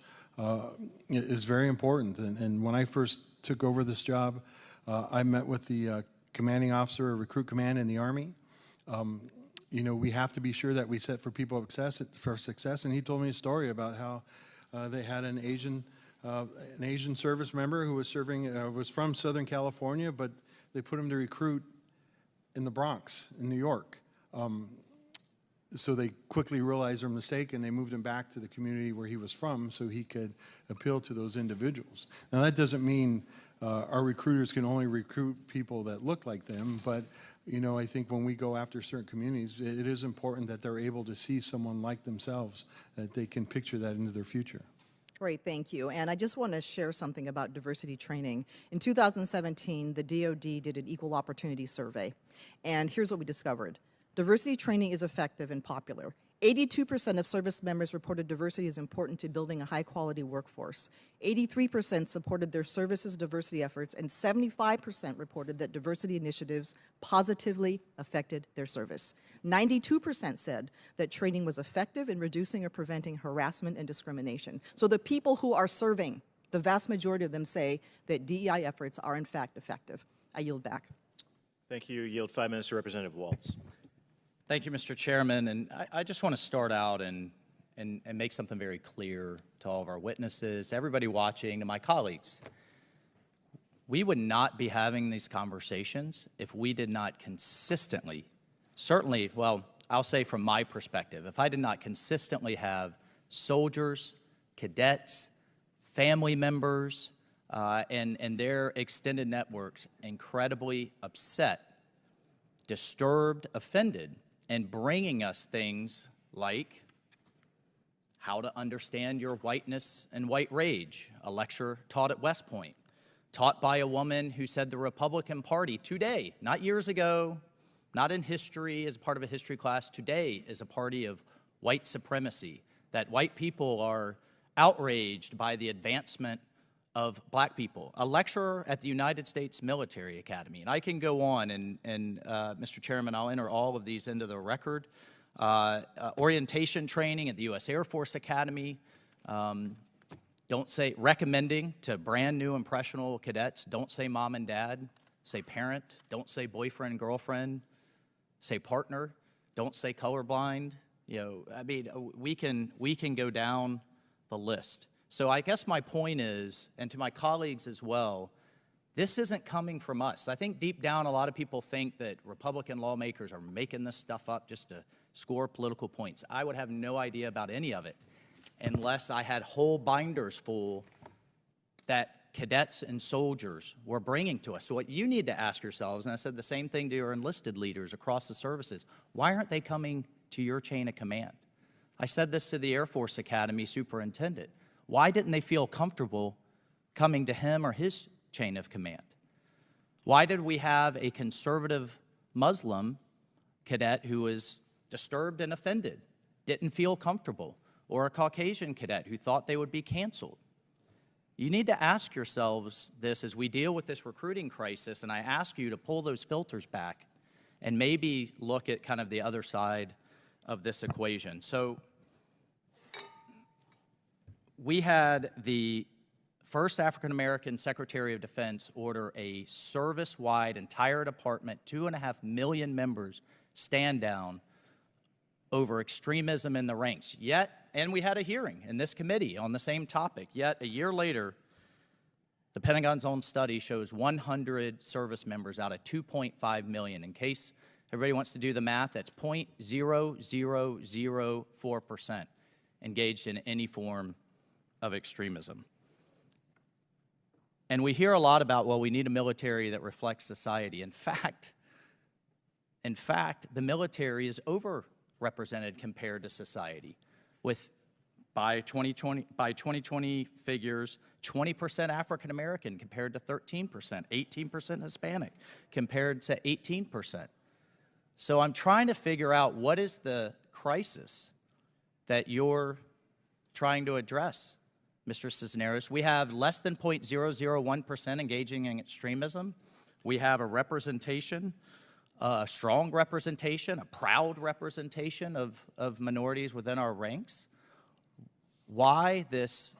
is very important. And when I first took over this job, I met with the commanding officer of Recruit Command in the Army. You know, we have to be sure that we set for people for success. And he told me a story about how they had an Asian service member who was serving, was from Southern California, but they put him to recruit in the Bronx, in New York. So they quickly realized their mistake, and they moved him back to the community where he was from so he could appeal to those individuals. Now, that doesn't mean our recruiters can only recruit people that look like them, but you know, I think when we go after certain communities, it is important that they're able to see someone like themselves, that they can picture that into their future. Great, thank you. And I just want to share something about diversity training. In 2017, the DoD did an equal opportunity survey, and here's what we discovered. Diversity training is effective and popular. 82% of service members reported diversity is important to building a high-quality workforce. 83% supported their services diversity efforts, and 75% reported that diversity initiatives positively affected their service. 92% said that training was effective in reducing or preventing harassment and discrimination. So the people who are serving, the vast majority of them say that DEI efforts are in fact effective. I yield back. Thank you. Yield 5 minutes to Representative Waltz. Thank you, Mr. Chairman. And I just want to start out and make something very clear to all of our witnesses, everybody watching, to my colleagues. We would not be having these conversations if we did not consistently, certainly, well, I'll say from my perspective, if I did not consistently have soldiers, cadets, family members, and their extended networks incredibly upset, disturbed, offended, and bringing us things like how to understand your whiteness and white rage, a lecture taught at West Point, taught by a woman who said the Republican Party today, not years ago, not in history as part of a history class, today is a party of white supremacy, that white people are outraged by the advancement of black people. A lecturer at the United States Military Academy. And I can go on, and Mr. Chairman, I'll enter all of these into the record. Orientation training at the U.S. Air Force Academy. Recommending to brand new impressionable cadets, don't say mom and dad, say parent, don't say boyfriend, girlfriend, say partner, don't say colorblind. I mean, we can go down the list. So I guess my point is, and to my colleagues as well, this isn't coming from us. I think deep down a lot of people think that Republican lawmakers are making this stuff up just to score political points. I would have no idea about any of it unless I had whole binders full that cadets and soldiers were bringing to us. So what you need to ask yourselves, and I said the same thing to your enlisted leaders across the services, why aren't they coming to your chain of command? I said this to the Air Force Academy superintendent. Why didn't they feel comfortable coming to him or his chain of command? Why did we have a conservative Muslim cadet who was disturbed and offended, didn't feel comfortable, or a Caucasian cadet who thought they would be canceled? You need to ask yourselves this as we deal with this recruiting crisis, and I ask you to pull those filters back and maybe look at kind of the other side of this equation. So we had the first African-American Secretary of Defense order a service-wide, entire department, 2.5 million members, stand down over extremism in the ranks. And we had a hearing in this committee on the same topic. Yet, a year later, the Pentagon's own study shows 100 service members out of 2.5 million. In case everybody wants to do the math, that's 0.0004% engaged in any form of extremism. And we hear a lot about, well, we need a military that reflects society. In fact, the military is overrepresented compared to society, with by 2020 figures, 20% African American compared to 13%, 18% Hispanic compared to 18%. So I'm trying to figure out what is the crisis that you're trying to address, Mr. Cisneros. We have less than 0.001% engaging in extremism. We have a representation, a strong representation, a proud representation of minorities within our ranks. Why this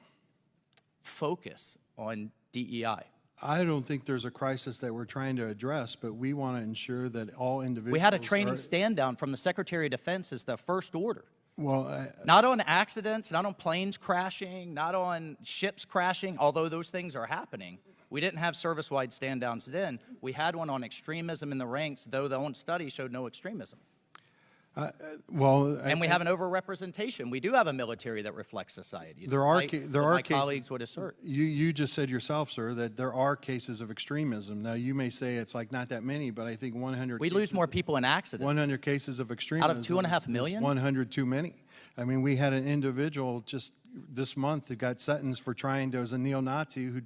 focus on DEI? I don't think there's a crisis that we're trying to address, but we want to ensure that all individuals. We had a training stand down from the Secretary of Defense as the first order. Well, not on accidents, not on planes crashing, not on ships crashing, although those things are happening. We didn't have service-wide stand-downs then. We had one on extremism in the ranks, though the own study showed no extremism. And we have an overrepresentation. We do have a military that reflects society. There are my colleagues would assert. You just said yourself, sir, that there are cases of extremism. Now, you may say it's like not that many, but I think 100. We lose more people in accidents. 100 cases of extremism. Out of 2.5 million? 100 too many. I mean, we had an individual just this month that got sentenced for trying to, as a neo-Nazi who.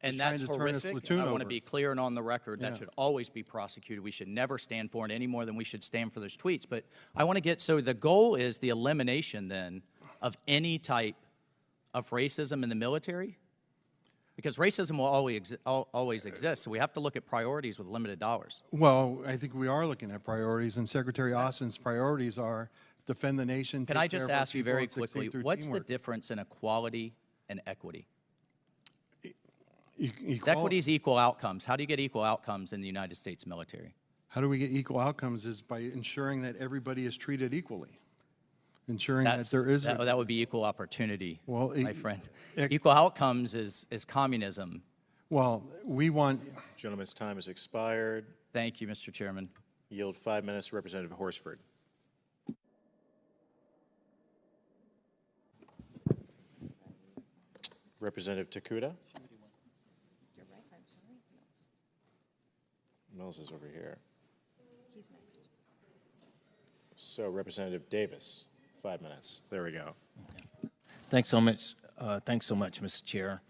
And that's horrific. I want to be clear and on the record. That should always be prosecuted. We should never stand for it any more than we should stand for those tweets. But I want to get, so the goal is the elimination then of any type of racism in the military? Because racism will always exist, so we have to look at priorities with limited dollars. Well, I think we are looking at priorities, and Secretary Austin's priorities are defend the nation. Can I just ask you very quickly, what's the difference in equality and equity? Equity is equal outcomes. How do you get equal outcomes in the United States military? How do we get equal outcomes is by ensuring that everybody is treated equally. Ensuring that there is that would be equal opportunity, well, my friend. Equal outcomes is communism. Well, we want... Gentleman's time has expired. Thank you, Mr. Chairman. Yield 5 minutes to Representative Horsford. Representative Takuda. Mills is over here. He's next. So Representative Davis, 5 minutes. There we go. Thanks so much, Mr. Chair,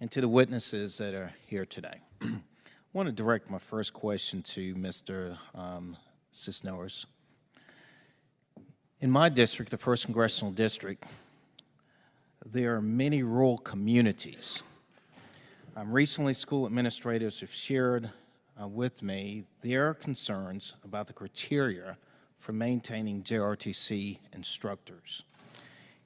and to the witnesses that are here today. I want to direct my first question to Mr. Cisneros. In my district, the 1st Congressional District, there are many rural communities. Recently, school administrators have shared with me their concerns about the criteria for maintaining JROTC instructors.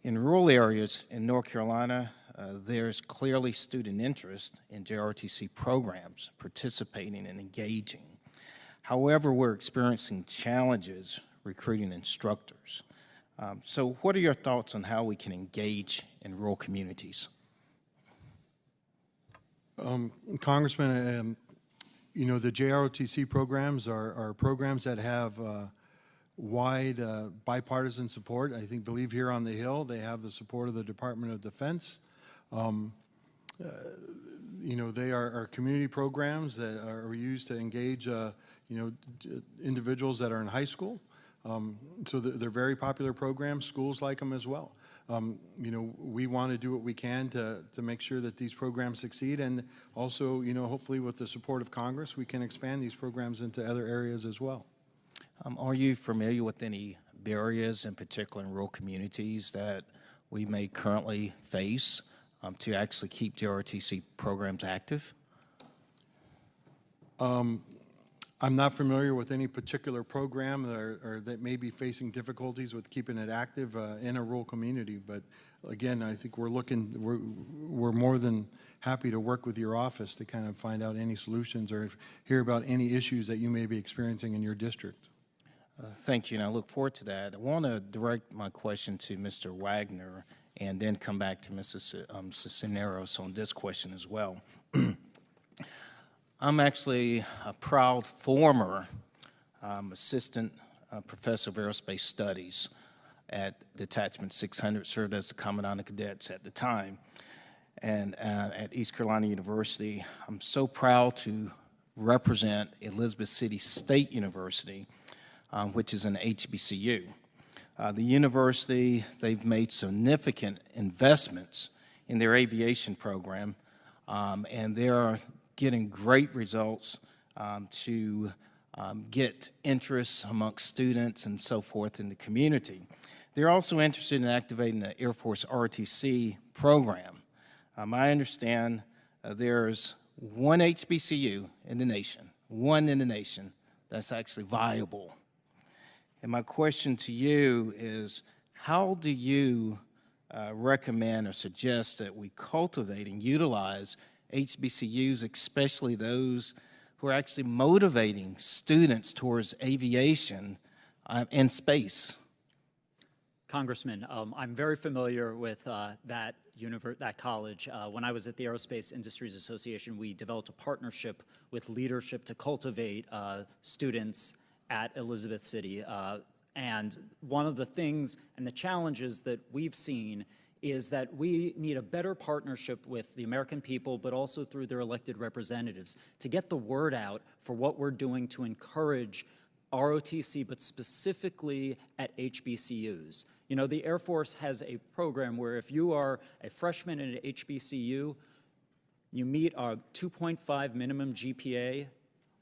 In rural areas in North Carolina, there's clearly student interest in JROTC programs, participating and engaging. However, we're experiencing challenges recruiting instructors. So what are your thoughts on how we can engage in rural communities? Congressman, you know, the JROTC programs are programs that have wide bipartisan support. I believe here on the Hill, they have the support of the Department of Defense. You know, they are community programs that are used to engage, you know, individuals that are in high school. So they're very popular programs. Schools like them as well. You know, we want to do what we can to make sure that these programs succeed, and also, you know, hopefully with the support of Congress, we can expand these programs into other areas as well. Are you familiar with any barriers, in particular in rural communities, that we may currently face to actually keep JROTC programs active? I'm not familiar with any particular program that may be facing difficulties with keeping it active in a rural community. But again, I think we're more than happy to work with your office to kind of find out any solutions or hear about any issues that you may be experiencing in your district. Thank you, and I look forward to that. I want to direct my question to Mr. Wagner and then come back to Mrs. Cisneros on this question as well. I'm actually a proud former assistant professor of aerospace studies at Detachment 600, served as the Commandant of Cadets at the time, and at East Carolina University. I'm so proud to represent Elizabeth City State University, which is an HBCU. The university, they've made significant investments in their aviation program, and they are getting great results to get interest amongst students and so forth in the community. They're also interested in activating the Air Force ROTC program. I understand there's one HBCU in the nation, that's actually viable. And my question to you is, how do you recommend or suggest that we cultivate and utilize HBCUs, especially those who are actually motivating students towards aviation and space? Congressman, I'm very familiar with that college. When I was at the Aerospace Industries Association, we developed a partnership with leadership to cultivate students at Elizabeth City. And one of the things and the challenges that we've seen is that we need a better partnership with the American people, but also through their elected representatives, to get the word out for what we're doing to encourage ROTC, but specifically at HBCUs. You know, the Air Force has a program where if you are a freshman in an HBCU, you meet our 2.5 minimum GPA,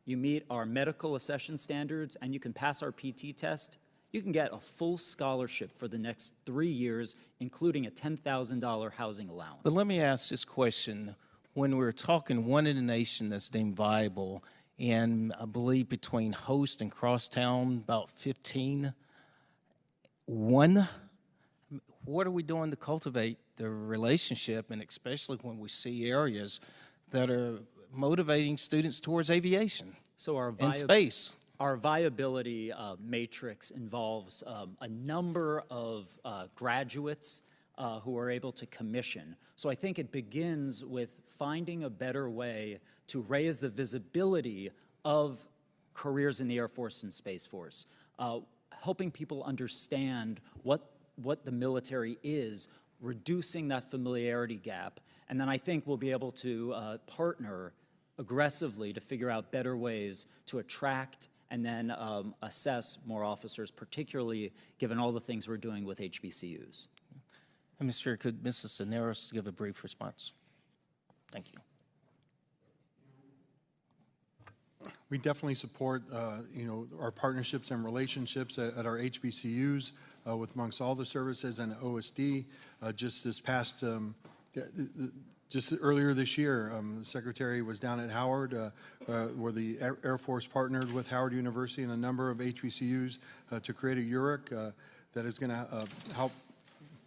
you meet our medical accession standards, and you can pass our PT test, you can get a full scholarship for the next 3 years, including a $10,000 housing allowance. But let me ask this question. When we're talking one in the nation that's deemed viable, and I believe between Host and Crosstown, about 15, what are we doing to cultivate the relationship, and especially when we see areas that are motivating students towards aviation and space? Our viability matrix involves a number of graduates who are able to commission. So I think it begins with finding a better way to raise the visibility of careers in the Air Force and Space Force, helping people understand what the military is, reducing that familiarity gap. And then I think we'll be able to partner aggressively to figure out better ways to attract and then assess more officers, particularly given all the things we're doing with HBCUs. Mr. Chair, could Mrs. Cisneros give a brief response? Thank you. We definitely support, our partnerships and relationships at our HBCUs with amongst all the services and OSD. Just earlier this year, the Secretary was down at Howard, where the Air Force partnered with Howard University and a number of HBCUs to create a URIC that is going to help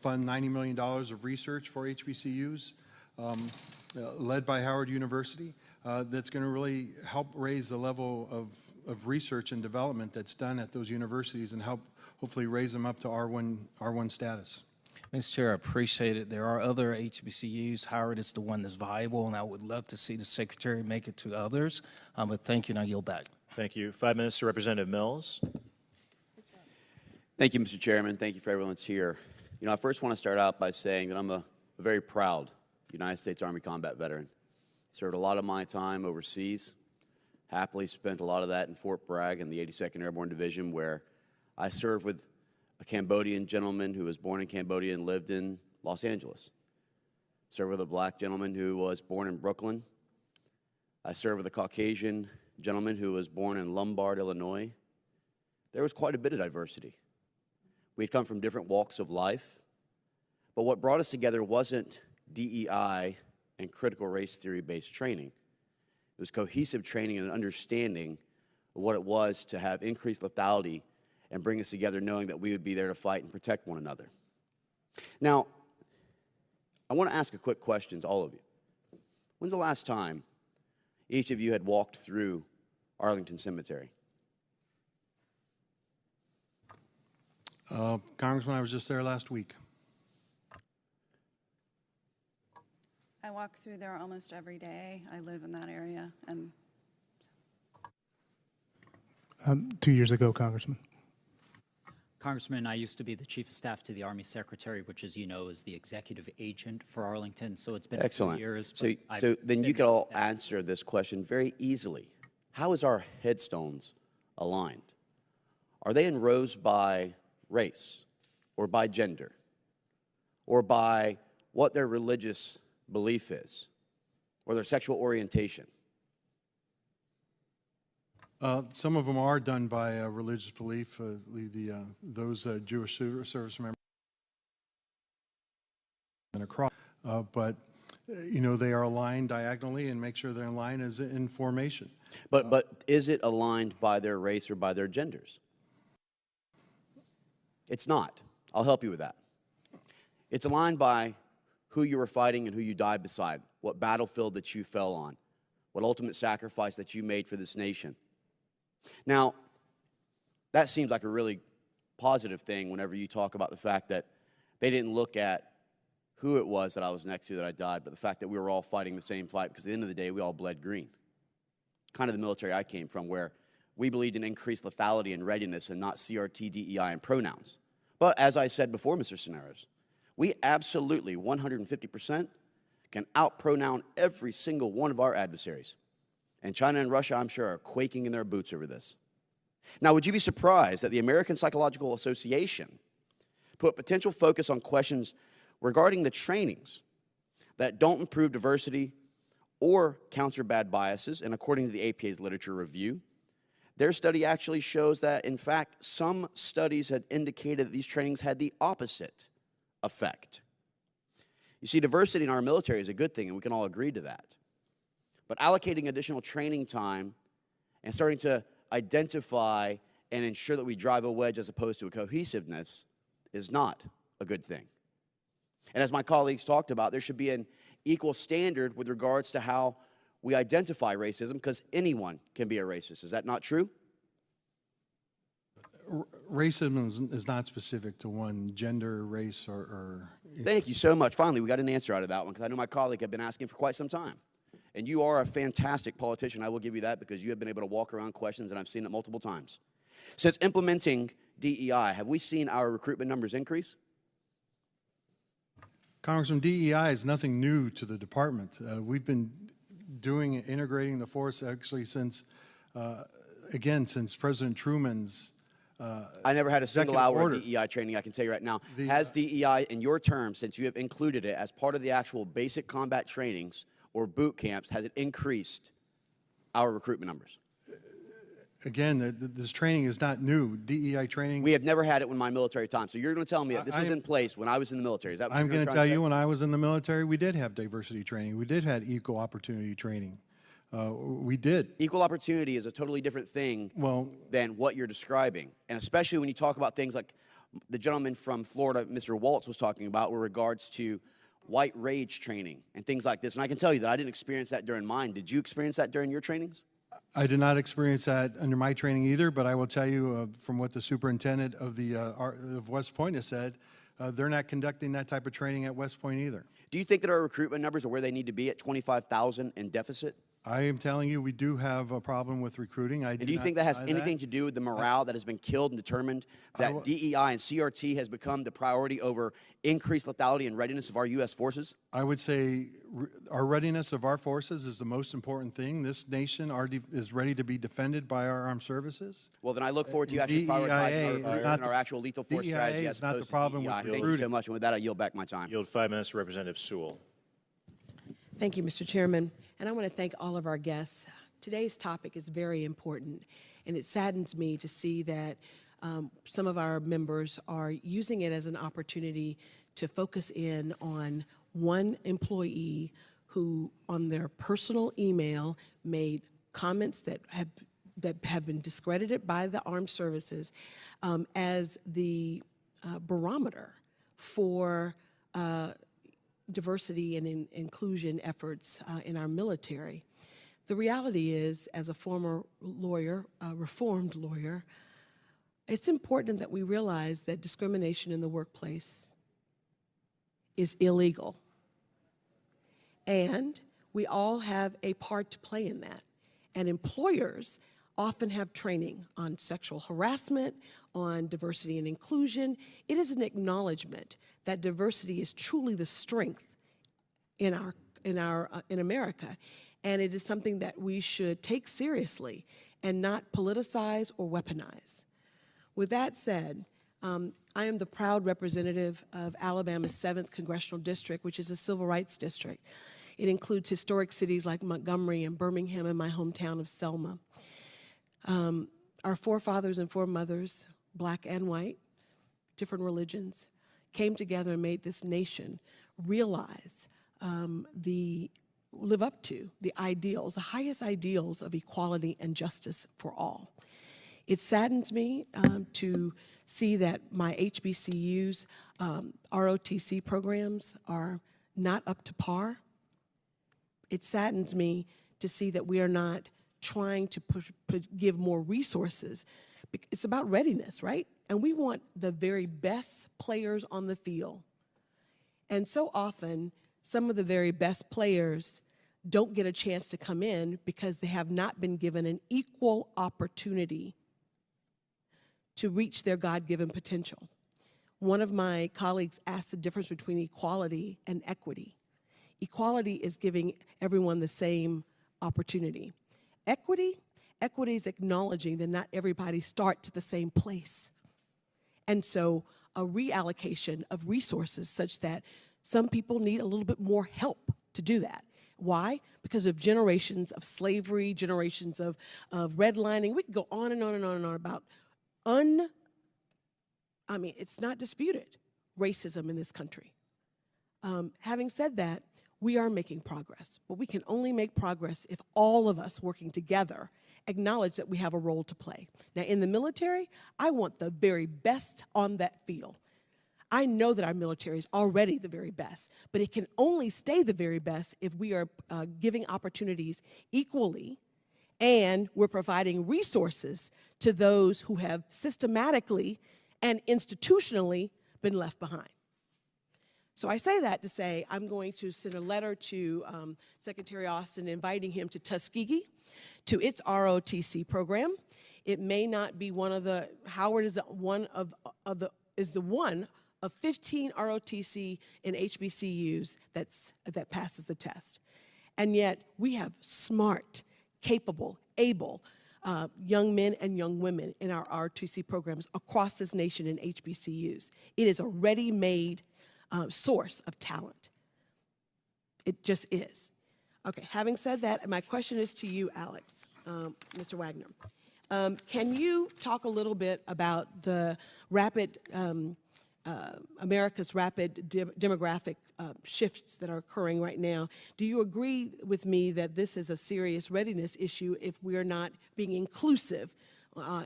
fund $90 million of research for HBCUs, led by Howard University. That's going to really help raise the level of research and development that's done at those universities and help hopefully raise them up to R1 status. Mr. Chair, I appreciate it. There are other HBCUs. Howard is the one that's viable, and I would love to see the Secretary make it to others. But thank you, and I yield back. Thank you. 5 minutes to Representative Mills. Thank you, Mr. Chairman. Thank you for everyone that's here. I first want to start out by saying that I'm a very proud United States Army combat veteran. Served a lot of my time overseas, happily spent a lot of that in Fort Bragg in the 82nd Airborne Division, where I served with a Cambodian gentleman who was born in Cambodia and lived in Los Angeles. Served with a black gentleman who was born in Brooklyn. I served with a Caucasian gentleman who was born in Lombard, Illinois. There was quite a bit of diversity. We'd come from different walks of life, but what brought us together wasn't DEI and critical race theory-based training. It was cohesive training and an understanding of what it was to have increased lethality and bring us together knowing that we would be there to fight and protect one another. Now, I want to ask a quick question to all of you. When's the last time each of you had walked through Arlington Cemetery? Congressman, I was just there last week. I walk through there almost every day. I live in that area. And 2 years ago, Congressman. Congressman, I used to be the Chief of Staff to the Army Secretary, which, as you know, is the executive agent for Arlington. So it's been Excellent. a few years. So then you could all answer this question very easily. How is our headstones aligned? Are they in rows by race or by gender or by what their religious belief is or their sexual orientation? Some of them are done by religious belief. Those Jewish service members and across, but they are aligned diagonally and make sure they're in line as in formation. But is it aligned by their race or by their genders? It's not. I'll help you with that. It's aligned by who you were fighting and who you died beside, what battlefield that you fell on, what ultimate sacrifice that you made for this nation. Now, that seems like a really positive thing whenever you talk about the fact that they didn't look at who it was that I was next to that I died, but the fact that we were all fighting the same fight, because at the end of the day, we all bled green. Kind of the military I came from, where we believed in increased lethality and readiness and not CRT, DEI, and pronouns. But as I said before, Mr. Cisneros, we absolutely 150% can out-pronoun every single one of our adversaries. And China and Russia, I'm sure, are quaking in their boots over this. Now, would you be surprised that the American Psychological Association put potential focus on questions regarding the trainings that don't improve diversity or counter bad biases? And according to the APA's literature review, their study actually shows that, in fact, some studies had indicated that these trainings had the opposite effect. You see, diversity in our military is a good thing, and we can all agree to that. But allocating additional training time and starting to identify and ensure that we drive a wedge as opposed to a cohesiveness is not a good thing. And as my colleagues talked about, there should be an equal standard with regards to how we identify racism, because anyone can be a racist. Is that not true? Racism is not specific to one gender, race, or Thank you so much. Finally, we got an answer out of that one, because I know my colleague had been asking for quite some time. And you are a fantastic politician. I will give you that, because you have been able to walk around questions, and I've seen it multiple times. Since implementing DEI, have we seen our recruitment numbers increase? Congressman, DEI is nothing new to the department. We've been integrating the force actually since, since President Truman's I never had a single executive hour order. of DEI training, I can tell you right now. Has DEI, in your terms, since you have included it as part of the actual basic combat trainings or boot camps, has it increased our recruitment numbers? Again, this training is not new. DEI training. We have never had it in my military time. So you're going to tell me that this was in place when I was in the military. Is that what I'm you're going to trying tell say? you, when I was in the military, we did have diversity training. We did have equal opportunity training. We did. Equal opportunity is a totally different thing than what you're describing. And especially when you talk about things like the gentleman from Florida, Mr. Waltz, was talking about with regards to white rage training and things like this. And I can tell you that I didn't experience that during mine. Did you experience that during your trainings? I did not experience that under my training either, but I will tell you from what the superintendent of of West Point has said, they're not conducting that type of training at West Point either. Do you think that our recruitment numbers are where they need to be at 25,000 in deficit? I am telling you, we do have a problem with recruiting. And do you think that has anything to do with the morale that has been killed and determined that DEI and CRT has become the priority over increased lethality and readiness of our U.S. forces? I would say our readiness of our forces is the most important thing. This nation is ready to be defended by our armed services. Well, then I look forward to you actually prioritizing our actual lethal force strategy as opposed to DEI. Thank you so much. And with that, I yield back my time. Yield 5 minutes to Representative Sewell. Thank you, Mr. Chairman. And I want to thank all of our guests. Today's topic is very important, and it saddens me to see that some of our members are using it as an opportunity to focus in on one employee who, on their personal email, made comments that have been discredited by the armed services as the barometer for diversity and inclusion efforts in our military. The reality is, as a former lawyer, a reformed lawyer, it's important that we realize that discrimination in the workplace is illegal. And we all have a part to play in that. And employers often have training on sexual harassment, on diversity and inclusion. It is an acknowledgement that diversity is truly the strength in America, and it is something that we should take seriously and not politicize or weaponize. With that said, I am the proud representative of Alabama's 7th Congressional District, which is a civil rights district. It includes historic cities like Montgomery and Birmingham and my hometown of Selma. Our forefathers and foremothers, black and white, different religions, came together and made this nation realize live up to the ideals, the highest ideals of equality and justice for all. It saddens me to see that my HBCU's ROTC programs are not up to par. It saddens me to see that we are not trying to give more resources. It's about readiness, right? And we want the very best players on the field. And so often, some of the very best players don't get a chance to come in because they have not been given an equal opportunity to reach their God-given potential. One of my colleagues asked the difference between equality and equity. Equality is giving everyone the same opportunity. Equity is acknowledging that not everybody starts at the same place. And so a reallocation of resources such that some people need a little bit more help to do that. Why? Because of generations of slavery, generations of redlining. We can go on and on and on and on about it's not disputed, racism in this country. Having said that, we are making progress, but we can only make progress if all of us working together acknowledge that we have a role to play. Now, in the military, I want the very best on that field. I know that our military is already the very best, but it can only stay the very best if we are giving opportunities equally and we're providing resources to those who have systematically and institutionally been left behind. So I say that to say I'm going to send a letter to Secretary Austin inviting him to Tuskegee, to its ROTC program. It may not be one of the, Howard is one of 15 ROTC and HBCUs that passes the test. And yet we have smart, capable, able young men and young women in our ROTC programs across this nation in HBCUs. It is a ready-made source of talent. It just is. Okay, having said that, my question is to you, Alex, Mr. Wagner. Can you talk a little bit about the rapid, America's rapid demographic shifts that are occurring right now? Do you agree with me that this is a serious readiness issue if we're not being inclusive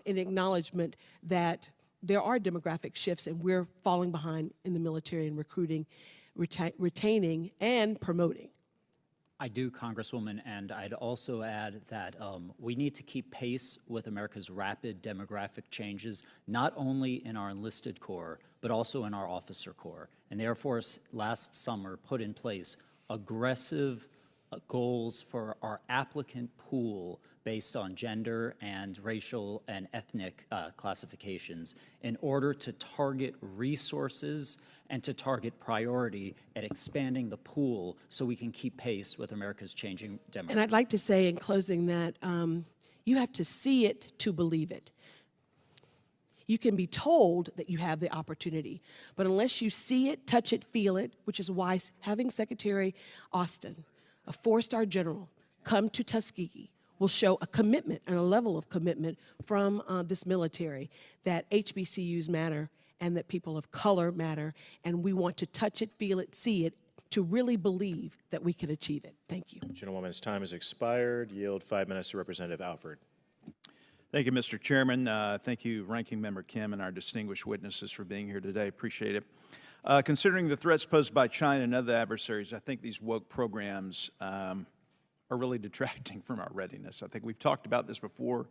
in acknowledgement that there are demographic shifts and we're falling behind in the military in recruiting, retaining, and promoting? I do, Congresswoman, and I'd also add that we need to keep pace with America's rapid demographic changes, not only in our enlisted corps, but also in our officer corps. And the Air Force last summer put in place aggressive goals for our applicant pool based on gender and racial and ethnic classifications in order to target resources and to target priority at expanding the pool so we can keep pace with America's changing demographics. And I'd like to say in closing that you have to see it to believe it. You can be told that you have the opportunity, but unless you see it, touch it, feel it, which is why having Secretary Austin, a four-star general, come to Tuskegee will show a commitment and a level of commitment from this military that HBCUs matter and that people of color matter, and we want to touch it, feel it, see it, to really believe that we can achieve it. Thank you. Gentlewoman's time has expired. Yield 5 minutes to Representative Alford. Thank you, Mr. Chairman. Thank you, Ranking Member Kim, and our distinguished witnesses for being here today. Appreciate it. Considering the threats posed by China and other adversaries, I think these woke programs are really detracting from our readiness. I think we've talked about this before.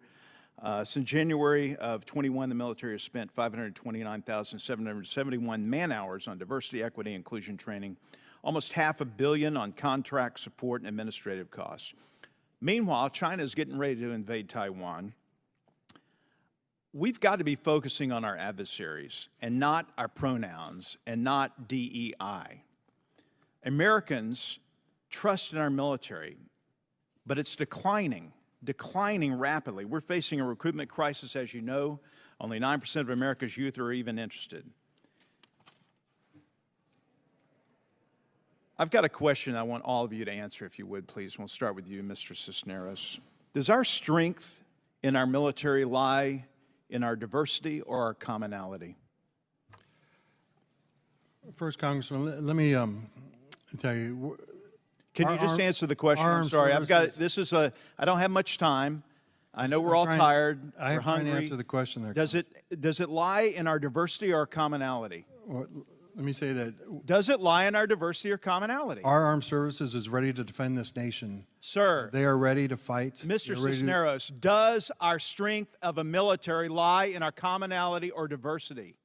Since January of 21, the military has spent 529,771 man-hours on diversity, equity, inclusion training, almost $500 million on contract support and administrative costs. Meanwhile, China is getting ready to invade Taiwan. We've got to be focusing on our adversaries and not our pronouns and not DEI. Americans trust in our military, but it's declining rapidly. We're facing a recruitment crisis, as you know. Only 9% of America's youth are even interested. I've got a question I want all of you to answer, if you would, please. We'll start with you, Mr. Cisneros. Does our strength in our military lie in our diversity or our commonality? First, Congressman, let me tell you. Can you just answer the question? I'm sorry. I don't have much time. I know we're all tired. We're hungry. To answer the question there. Does it lie in our diversity or our commonality? Well, let me say that. Does it lie in our diversity or commonality? Our armed services is ready to defend this nation. Sir. They are ready to fight. Mr. Cisneros, does our strength of a military lie in our commonality or diversity?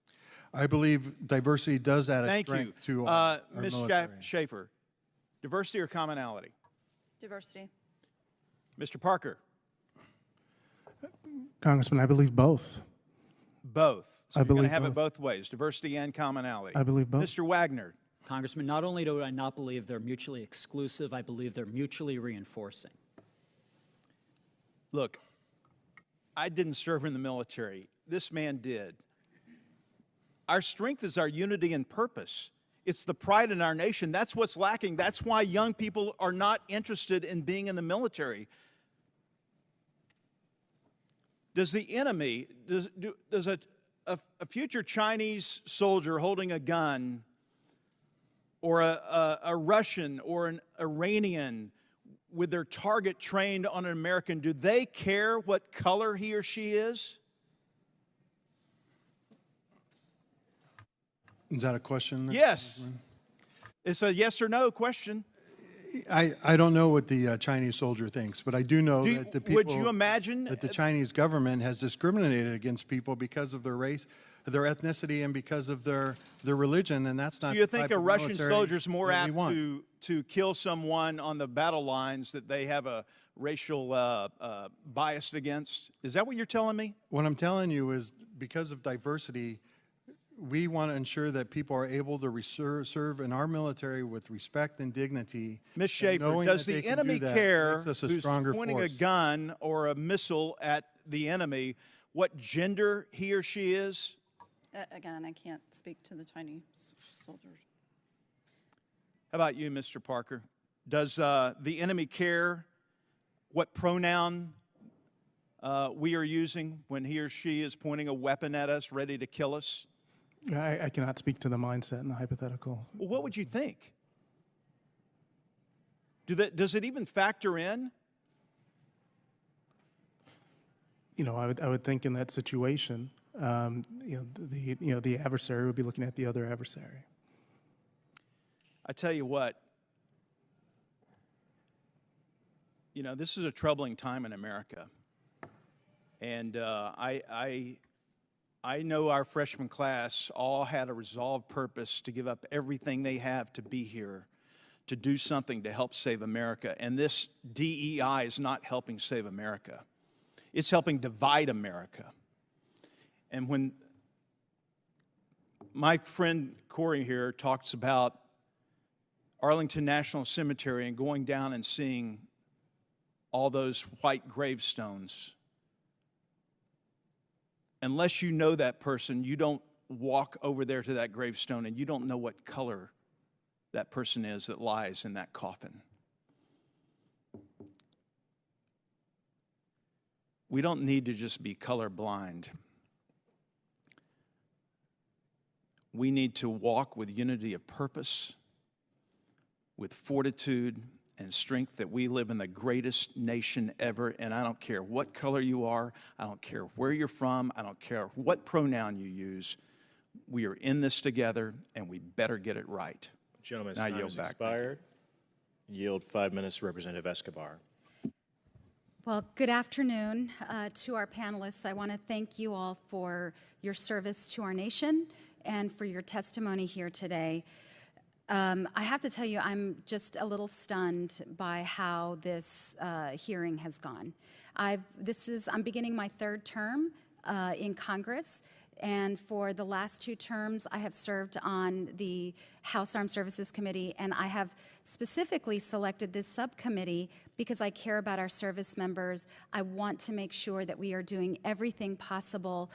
I believe diversity does add a strength to our military. Ms. Schaefer. Diversity or commonality? Diversity. Mr. Parker? Congressman, I believe both. Both. So I you're going believe to have both. it both ways, diversity and commonality. I believe both. Mr. Wagner? Congressman, not only do I not believe they're mutually exclusive, I believe they're mutually reinforcing. Look, I didn't serve in the military. This man did. Our strength is our unity and purpose. It's the pride in our nation. That's what's lacking. That's why young people are not interested in being in the military. Does the enemy, does a future Chinese soldier holding a gun, or a Russian or an Iranian with their target trained on an American, do they care what color he or she is? Is that a question? Yes. It's a yes or no question. I don't know what the Chinese soldier thinks, but I do know that the people. Would you imagine that the Chinese government has discriminated against people because of their race, their ethnicity, and because of their religion, and that's not. Do you think a Russian soldier is more apt to kill someone on the battle lines that they have a racial bias against? Is that what you're telling me? What I'm telling you is because of diversity, we want to ensure that people are able to serve in our military with respect and dignity. Ms. Schaefer, does the enemy care who's pointing a gun or a missile at the enemy what gender he or she is? Again, I can't speak to the Chinese soldiers. How about you, Mr. Parker? Does the enemy care what pronoun we are using when he or she is pointing a weapon at us, ready to kill us? I cannot speak to the mindset and the hypothetical. Well, what would you think? Does it even factor in? You know, I would think in that situation, the adversary would be looking at the other adversary. I tell you what, you know, this is a troubling time in America. And I know our freshman class all had a resolved purpose to give up everything they have to be here, to do something to help save America. And this DEI is not helping save America. It's helping divide America. And when my friend Corey here talks about Arlington National Cemetery and going down and seeing all those white gravestones, unless you know that person, you don't walk over there to that gravestone and you don't know what color that person is that lies in that coffin. We don't need to just be colorblind. We need to walk with unity of purpose, with fortitude and strength, that we live in the greatest nation ever. And I don't care what color you are, I don't care where you're from, I don't care what pronoun you use. We are in this together, and we better get it right. Gentleman's time has expired. Yield 5 minutes to Representative Escobar. Well, good afternoon to our panelists. I want to thank you all for your service to our nation and for your testimony here today. I have to tell you, I'm just a little stunned by how this hearing has gone. I'm beginning my third term in Congress, and for the last 2 terms, I have served on the House Armed Services Committee, and I have specifically selected this subcommittee because I care about our service members. I want to make sure that we are doing everything possible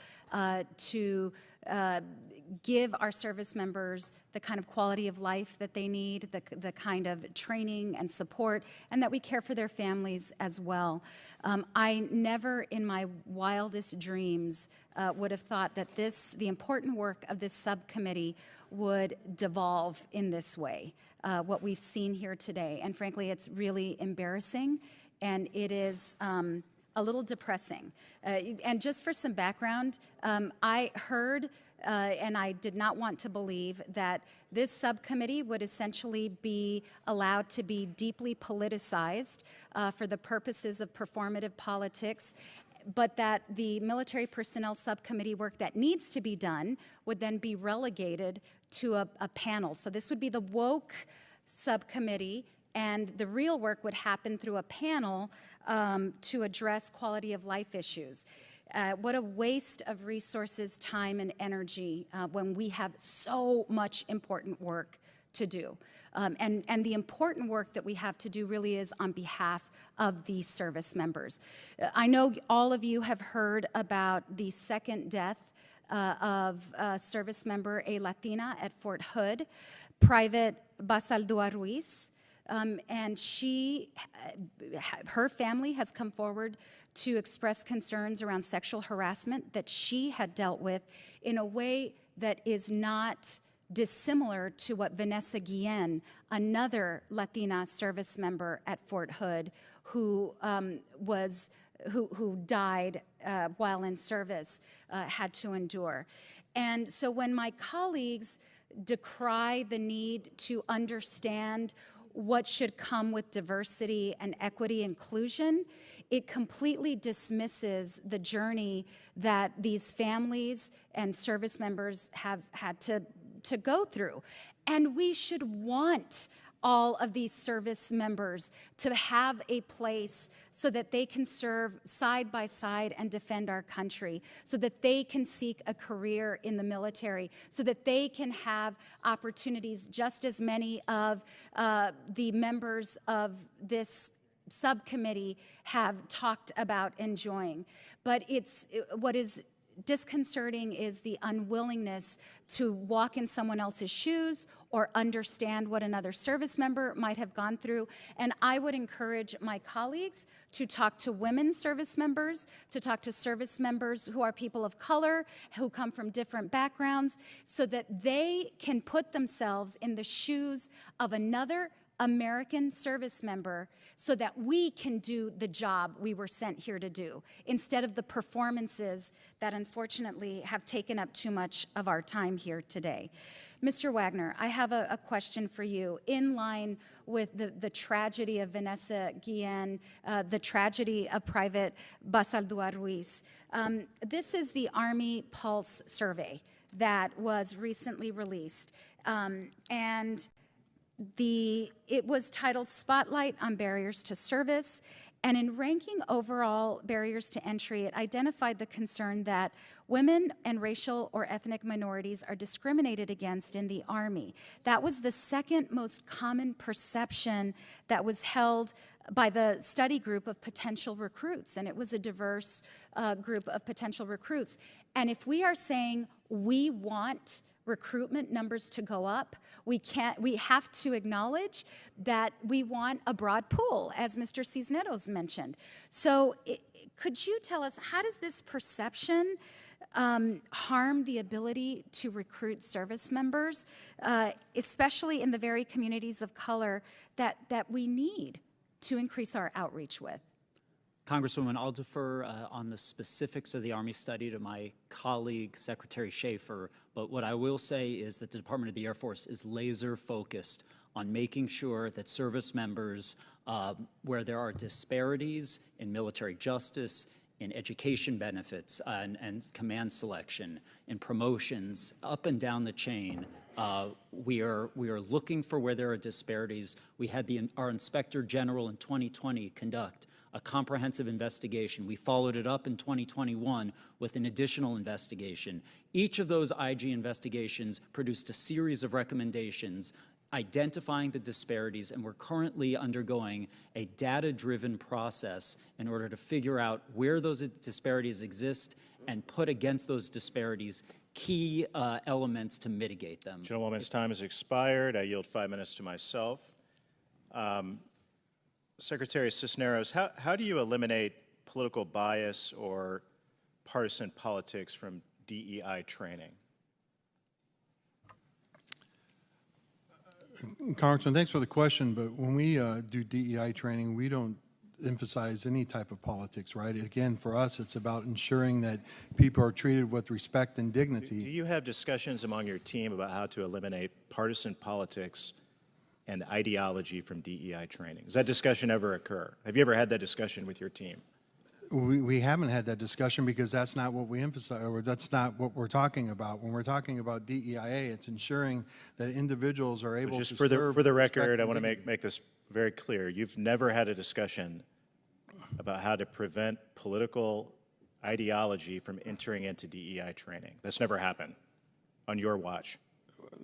to give our service members the kind of quality of life that they need, the kind of training and support, and that we care for their families as well. I never in my wildest dreams would have thought that the important work of this subcommittee would devolve in this way, what we've seen here today. And frankly, it's really embarrassing, and it is a little depressing. And just for some background, I heard and I did not want to believe that this subcommittee would essentially be allowed to be deeply politicized for the purposes of performative politics, but that the military personnel subcommittee work that needs to be done would then be relegated to a panel. So this would be the woke subcommittee, and the real work would happen through a panel to address quality of life issues. What a waste of resources, time, and energy when we have so much important work to do. And the important work that we have to do really is on behalf of these service members. I know all of you have heard about the second death of a service member, a Latina at Fort Hood, Private Basaldua Ruiz. And her family has come forward to express concerns around sexual harassment that she had dealt with in a way that is not dissimilar to what Vanessa Guillen, another Latina service member at Fort Hood, who died while in service, had to endure. And so when my colleagues decry the need to understand what should come with diversity and equity inclusion, it completely dismisses the journey that these families and service members have had to go through. And we should want all of these service members to have a place so that they can serve side by side and defend our country, so that they can seek a career in the military, so that they can have opportunities just as many of the members of this subcommittee have talked about enjoying. But what is disconcerting is the unwillingness to walk in someone else's shoes or understand what another service member might have gone through. And I would encourage my colleagues to talk to women service members, to talk to service members who are people of color, who come from different backgrounds, so that they can put themselves in the shoes of another American service member so that we can do the job we were sent here to do, instead of the performances that unfortunately have taken up too much of our time here today. Mr. Wagner, I have a question for you. In line with the tragedy of Vanessa Guillen, the tragedy of Private Basaldua Ruiz, this is the Army Pulse survey that was recently released. It was titled Spotlight on Barriers to Service, and in ranking overall barriers to entry, it identified the concern that women and racial or ethnic minorities are discriminated against in the Army. That was the second most common perception that was held by the study group of potential recruits, and it was a diverse group of potential recruits. And if we are saying we want recruitment numbers to go up, we have to acknowledge that we want a broad pool, as Mr. Cisneros mentioned. So could you tell us, how does this perception harm the ability to recruit service members, especially in the very communities of color that we need to increase our outreach with? Congresswoman, I'll defer on the specifics of the Army study to my colleague, Secretary Schaefer, but what I will say is that the Department of the Air Force is laser focused on making sure that service members, where there are disparities in military justice, in education benefits, and command selection, in promotions, up and down the chain, we are looking for where there are disparities. We had our Inspector General in 2020 conduct a comprehensive investigation. We followed it up in 2021 with an additional investigation. Each of those IG investigations produced a series of recommendations identifying the disparities, and we're currently undergoing a data-driven process in order to figure out where those disparities exist and put against those disparities key elements to mitigate them. Gentlewoman's time has expired. I yield 5 minutes to myself. Secretary Cisneros, how do you eliminate political bias or partisan politics from DEI training? Congressman, thanks for the question, but when we do DEI training, we don't emphasize any type of politics, right? Again, for us, it's about ensuring that people are treated with respect and dignity. Do you have discussions among your team about how to eliminate partisan politics and ideology from DEI training? Does that discussion ever occur? Have you ever had that discussion with your team? We haven't had that discussion because that's not what we emphasize, or that's not what we're talking about. When we're talking about DEIA, it's ensuring that individuals are able to serve. Just for the record, I want to make this very clear. You've never had a discussion about how to prevent political ideology from entering into DEI training. That's never happened on your watch.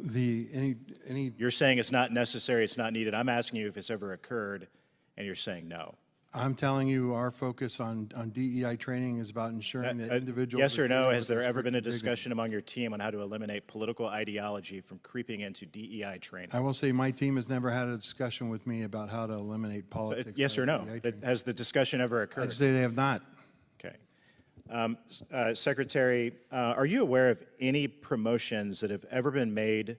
You're saying it's not necessary, it's not needed. I'm asking you if it's ever occurred, and you're saying no. I'm telling you our focus on DEI training is about ensuring that individuals... Yes or no, has there ever been a discussion among your team on how to eliminate political ideology from creeping into DEI training? I will say my team has never had a discussion with me about how to eliminate politics. So, yes or no? Has the discussion ever occurred? I'd say they have not. Okay. Secretary, are you aware of any promotions that have ever been made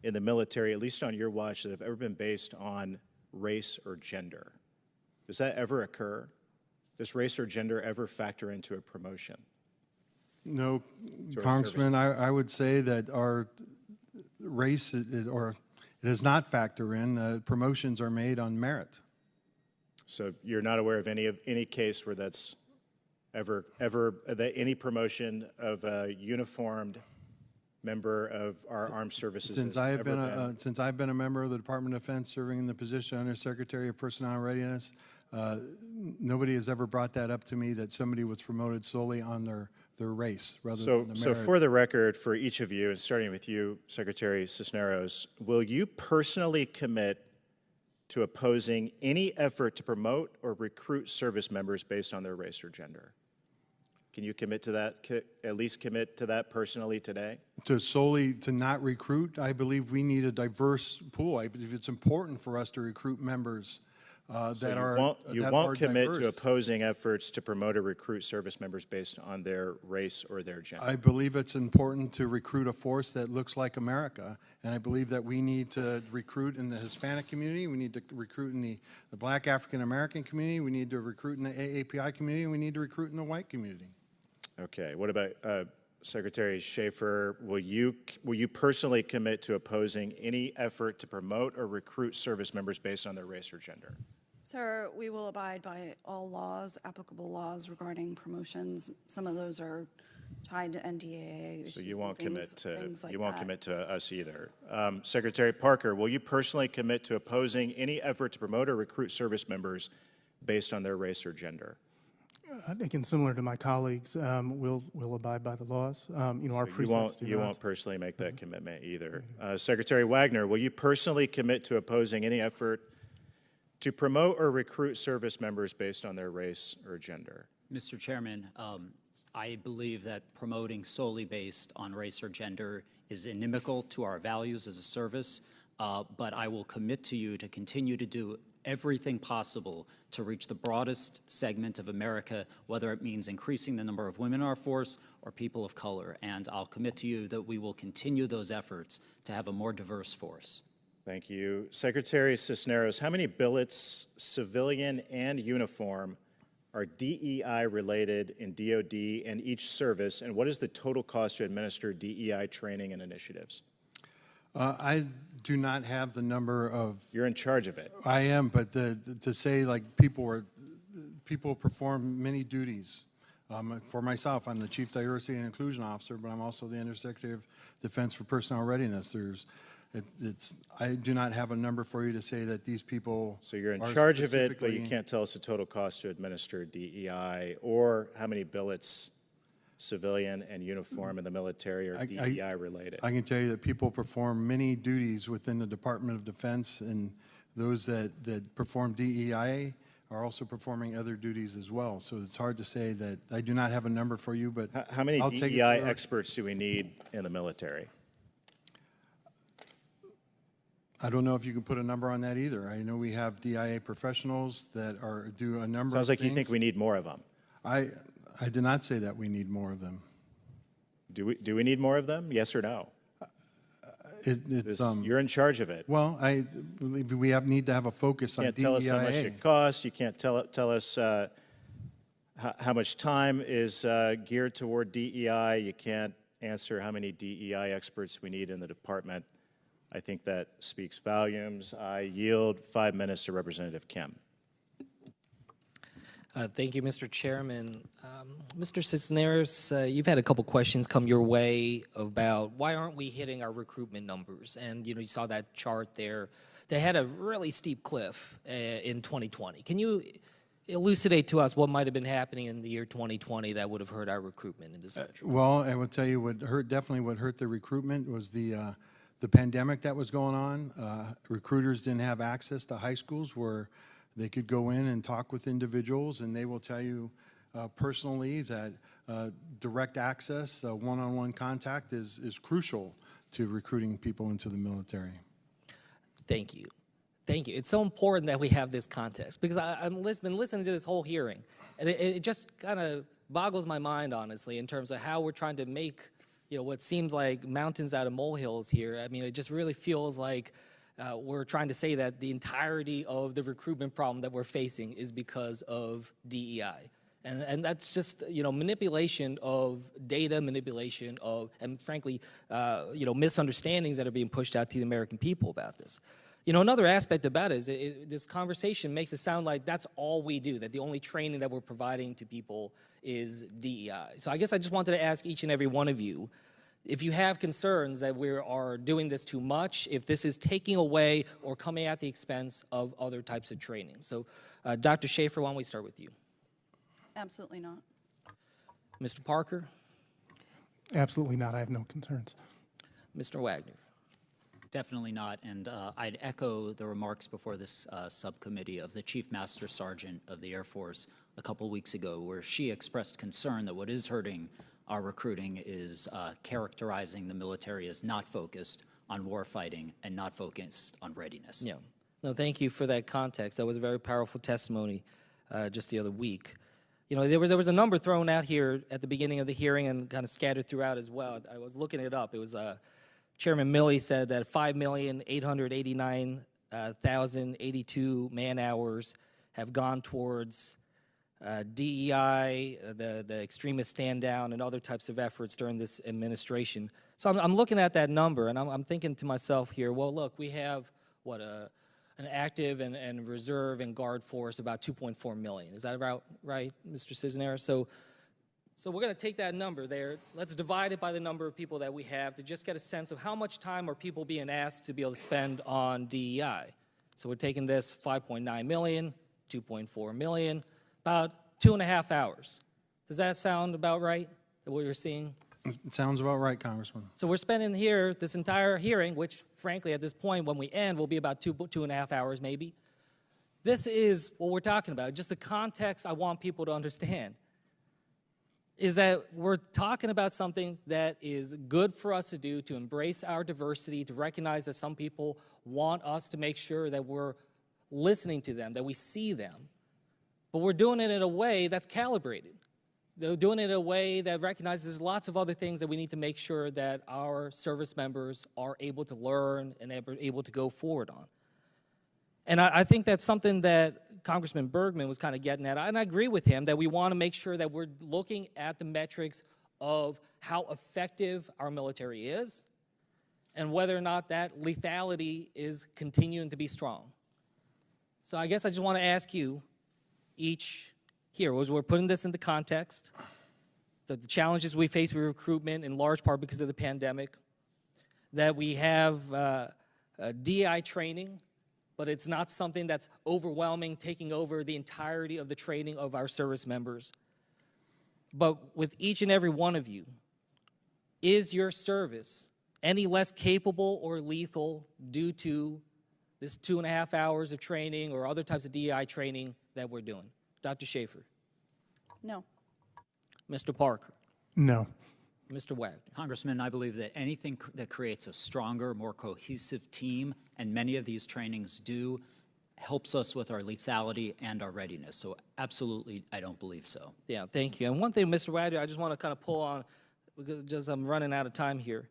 in the military, at least on your watch, that have ever been based on race or gender? Does that ever occur? Does race or gender ever factor into a promotion? No, Congressman, I would say that our race it does not factor in. Promotions are made on merit. So you're not aware of any case where that's ever any promotion of a uniformed member of our armed services Since has I have ever been. since I've been a member of the Department of Defense, serving in the position Under Secretary of Personnel Readiness, nobody has ever brought that up to me that somebody was promoted solely on their race rather than the So merit. for the record, for each of you, and starting with you, Secretary Cisneros, will you personally commit to opposing any effort to promote or recruit service members based on their race or gender? Can you commit to that, at least commit to that personally today? To not recruit, I believe we need a diverse pool. I believe it's important for us to recruit members that are You that won't are commit to diverse. opposing efforts to promote or recruit service members based on their race or their gender? I believe it's important to recruit a force that looks like America, and I believe that we need to recruit in the Hispanic community, we need to recruit in the Black African American community, we need to recruit in the AAPI community, and we need to recruit in the white community. Okay, what about Secretary Schaefer? Will you personally commit to opposing any effort to promote or recruit service members based on their race or gender? Sir, we will abide by all laws, applicable laws regarding promotions. Some of those are tied to NDAA. So you won't commit to commit to us either. Secretary Parker, will you personally commit to opposing any effort to promote or recruit service members based on their race or gender? Again, similar to my colleagues, we'll abide by the laws. Our precepts do you not. won't personally make that commitment either. Secretary Wagner, will you personally commit to opposing any effort to promote or recruit service members based on their race or gender? Mr. Chairman, I believe that promoting solely based on race or gender is inimical to our values as a service, but I will commit to you to continue to do everything possible to reach the broadest segment of America, whether it means increasing the number of women in our force or people of color. And I'll commit to you that we will continue those efforts to have a more diverse force. Thank you. Secretary Cisneros, how many billets, civilian and uniform, are DEI related in DoD and each service, and what is the total cost to administer DEI training and initiatives? I do not have the number of. You're in charge of it. I am, but to say like people perform many duties. For myself, I'm the Chief Diversity and Inclusion Officer, but I'm also the Undersecretary of Defense for Personnel Readiness. I do not have a number for you to say that these people. So you're in charge of it, but you can't tell us the total cost to administer DEI or how many billets, civilian and uniform in the military, are DEI related. I can tell you that people perform many duties within the Department of Defense, and those that perform DEI are also performing other duties as well. So it's hard to say that. I do not have a number for you, but how many I'll take it DEI for- experts do we need in the military? I don't know if you can put a number on that either. I know we have DIA professionals that do a number Sounds of like things. you think we need more of them. I did not say that we need more of them. Do we need more of them? Yes or no? You're in charge of it. Well, I believe we need to have a focus on You can't tell us how much DEIA. it costs. You can't tell us how much time is geared toward DEI. You can't answer how many DEI experts we need in the department. I think that speaks volumes. I yield 5 minutes to Representative Kim. Thank you, Mr. Chairman. Mr. Cisneros, you've had a couple questions come your way about why aren't we hitting our recruitment numbers? And you saw that chart there. They had a really steep cliff in 2020. Can you elucidate to us what might have been happening in the year 2020 that would have hurt our recruitment in this country? Well, I will tell you what hurt the recruitment was the pandemic that was going on. Recruiters didn't have access to high schools where they could go in and talk with individuals, and they will tell you personally that direct access, one-on-one contact is crucial to recruiting people into the military. Thank you. Thank you. It's so important that we have this context because I've been listening to this whole hearing, and it just kind of boggles my mind, honestly, in terms of how we're trying to make what seems like mountains out of molehills here. I mean, it just really feels like we're trying to say that the entirety of the recruitment problem that we're facing is because of DEI. And that's just, manipulation of data, manipulation of, and frankly, misunderstandings that are being pushed out to the American people about this. Another aspect about it is this conversation makes it sound like that's all we do, that the only training that we're providing to people is DEI. So I guess I just wanted to ask each and every one of you, if you have concerns that we are doing this too much, if this is taking away or coming at the expense of other types of training. So, Dr. Schaefer, why don't we start with you? Absolutely not. Mr. Parker? Absolutely not. I have no concerns. Mr. Wagner? Definitely not, and I'd echo the remarks before this subcommittee of the Chief Master Sergeant of the Air Force a couple weeks ago, where she expressed concern that what is hurting our recruiting is characterizing the military as not focused on warfighting and not focused on readiness. Yeah. No, thank you for that context. That was a very powerful testimony just the other week. You know, there was a number thrown out here at the beginning of the hearing and kind of scattered throughout as well. I was looking it up. It was Chairman Milley said that 5,889,082 man-hours have gone towards DEI, the extremist stand-down, and other types of efforts during this administration. So I'm looking at that number, and I'm thinking to myself here, well, look, we have, what, an active and reserve and guard force about 2.4 million. Is that about right, Mr. Cisneros? So we're going to take that number there. Let's divide it by the number of people that we have to just get a sense of how much time are people being asked to be able to spend on DEI. So we're taking this 5.9 million, 2.4 million, about 2.5 hours. Does that sound about right, what you're seeing? It sounds about right, Congressman. So we're spending here this entire hearing, which frankly at this point when we end will be about 2.5 hours maybe. This is what we're talking about. Just the context I want people to understand is that we're talking about something that is good for us to do, to embrace our diversity, to recognize that some people want us to make sure that we're listening to them, that we see them. But we're doing it in a way that's calibrated. They're doing it in a way that recognizes there's lots of other things that we need to make sure that our service members are able to learn and able to go forward on. And I think that's something that Congressman Bergman was kind of getting at, and I agree with him that we want to make sure that we're looking at the metrics of how effective our military is and whether or not that lethality is continuing to be strong. So I guess I just want to ask you each here, as we're putting this into context, the challenges we face with recruitment in large part because of the pandemic, that we have DEI training, but it's not something that's overwhelming, taking over the entirety of the training of our service members. But with each and every one of you, is your service any less capable or lethal due to this 2.5 hours of training or other types of DEI training that we're doing? Dr. Schaefer? No. Mr. Parker? No. Mr. Wagner? Congressman, I believe that anything that creates a stronger, more cohesive team, and many of these trainings do, helps us with our lethality and our readiness. So absolutely, I don't believe so. Yeah, thank you. And one thing, Mr. Wagner, I just want to kind of pull on, because just I'm running out of time here,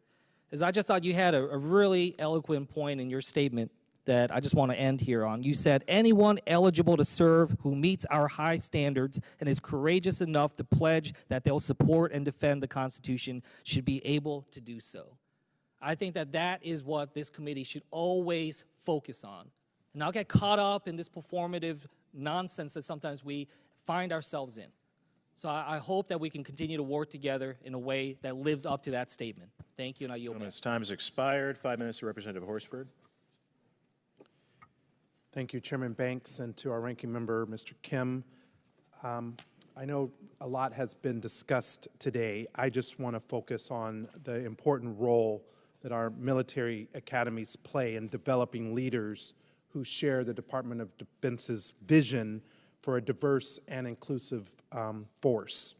is I just thought you had a really eloquent point in your statement that I just want to end here on. You said, anyone eligible to serve who meets our high standards and is courageous enough to pledge that they'll support and defend the Constitution should be able to do so. I think that that is what this committee should always focus on. And not get caught up in this performative nonsense that sometimes we find ourselves in. So I hope that we can continue to work together in a way that lives up to that statement. Thank you, and I yield back. This time has expired. 5 minutes to Representative Horsford. Thank you, Chairman Banks, and to our ranking member, Mr. Kim. I know a lot has been discussed today. I just want to focus on the important role that our military academies play in developing leaders who share the Department of Defense's vision for a diverse and inclusive force.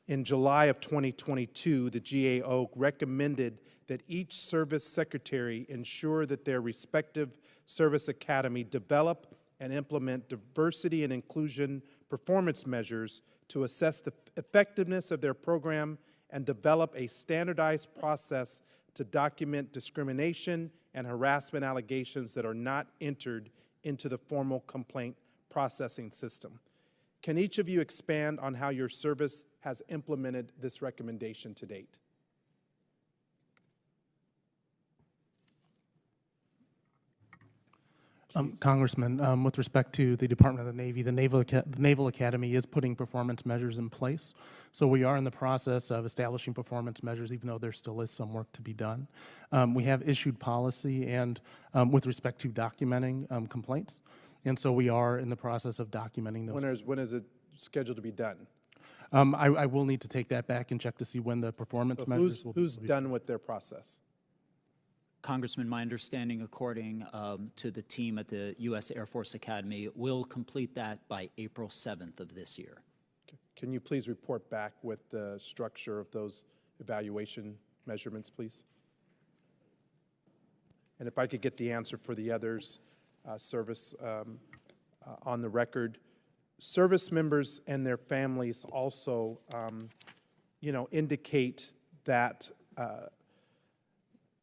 In July of 2022, the GAO recommended that each service secretary ensure that their respective service academy develop and implement diversity and inclusion performance measures to assess the effectiveness of their program and develop a standardized process to document discrimination and harassment allegations that are not entered into the formal complaint processing system. Can each of you expand on how your service has implemented this recommendation to date? Congressman, with respect to the Department of the Navy, the Naval Academy is putting performance measures in place. So we are in the process of establishing performance measures, even though there still is some work to be done. We have issued policy and with respect to documenting complaints. And so we are in the process of documenting those. When is it scheduled to be done? I will need to take that back and check to see when the performance measures will be. Who's done with their process? Congressman, my understanding, according to the team at the U.S. Air Force Academy, will complete that by April 7th of this year. Okay. Can you please report back with the structure of those evaluation measurements, please? And if I could get the answer for the others, service on the record. Service members and their families also, indicate that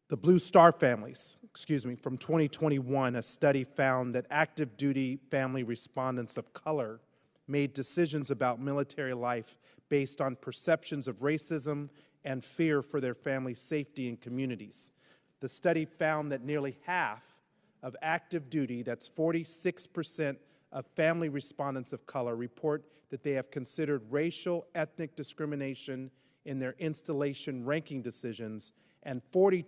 the Blue Star families, from 2021, a study found that active duty family respondents of color made decisions about military life based on perceptions of racism and fear for their family's safety and communities. The study found that nearly half of active duty, that's 46% of family respondents of color, report that they have considered racial, ethnic discrimination in their installation ranking decisions, and 40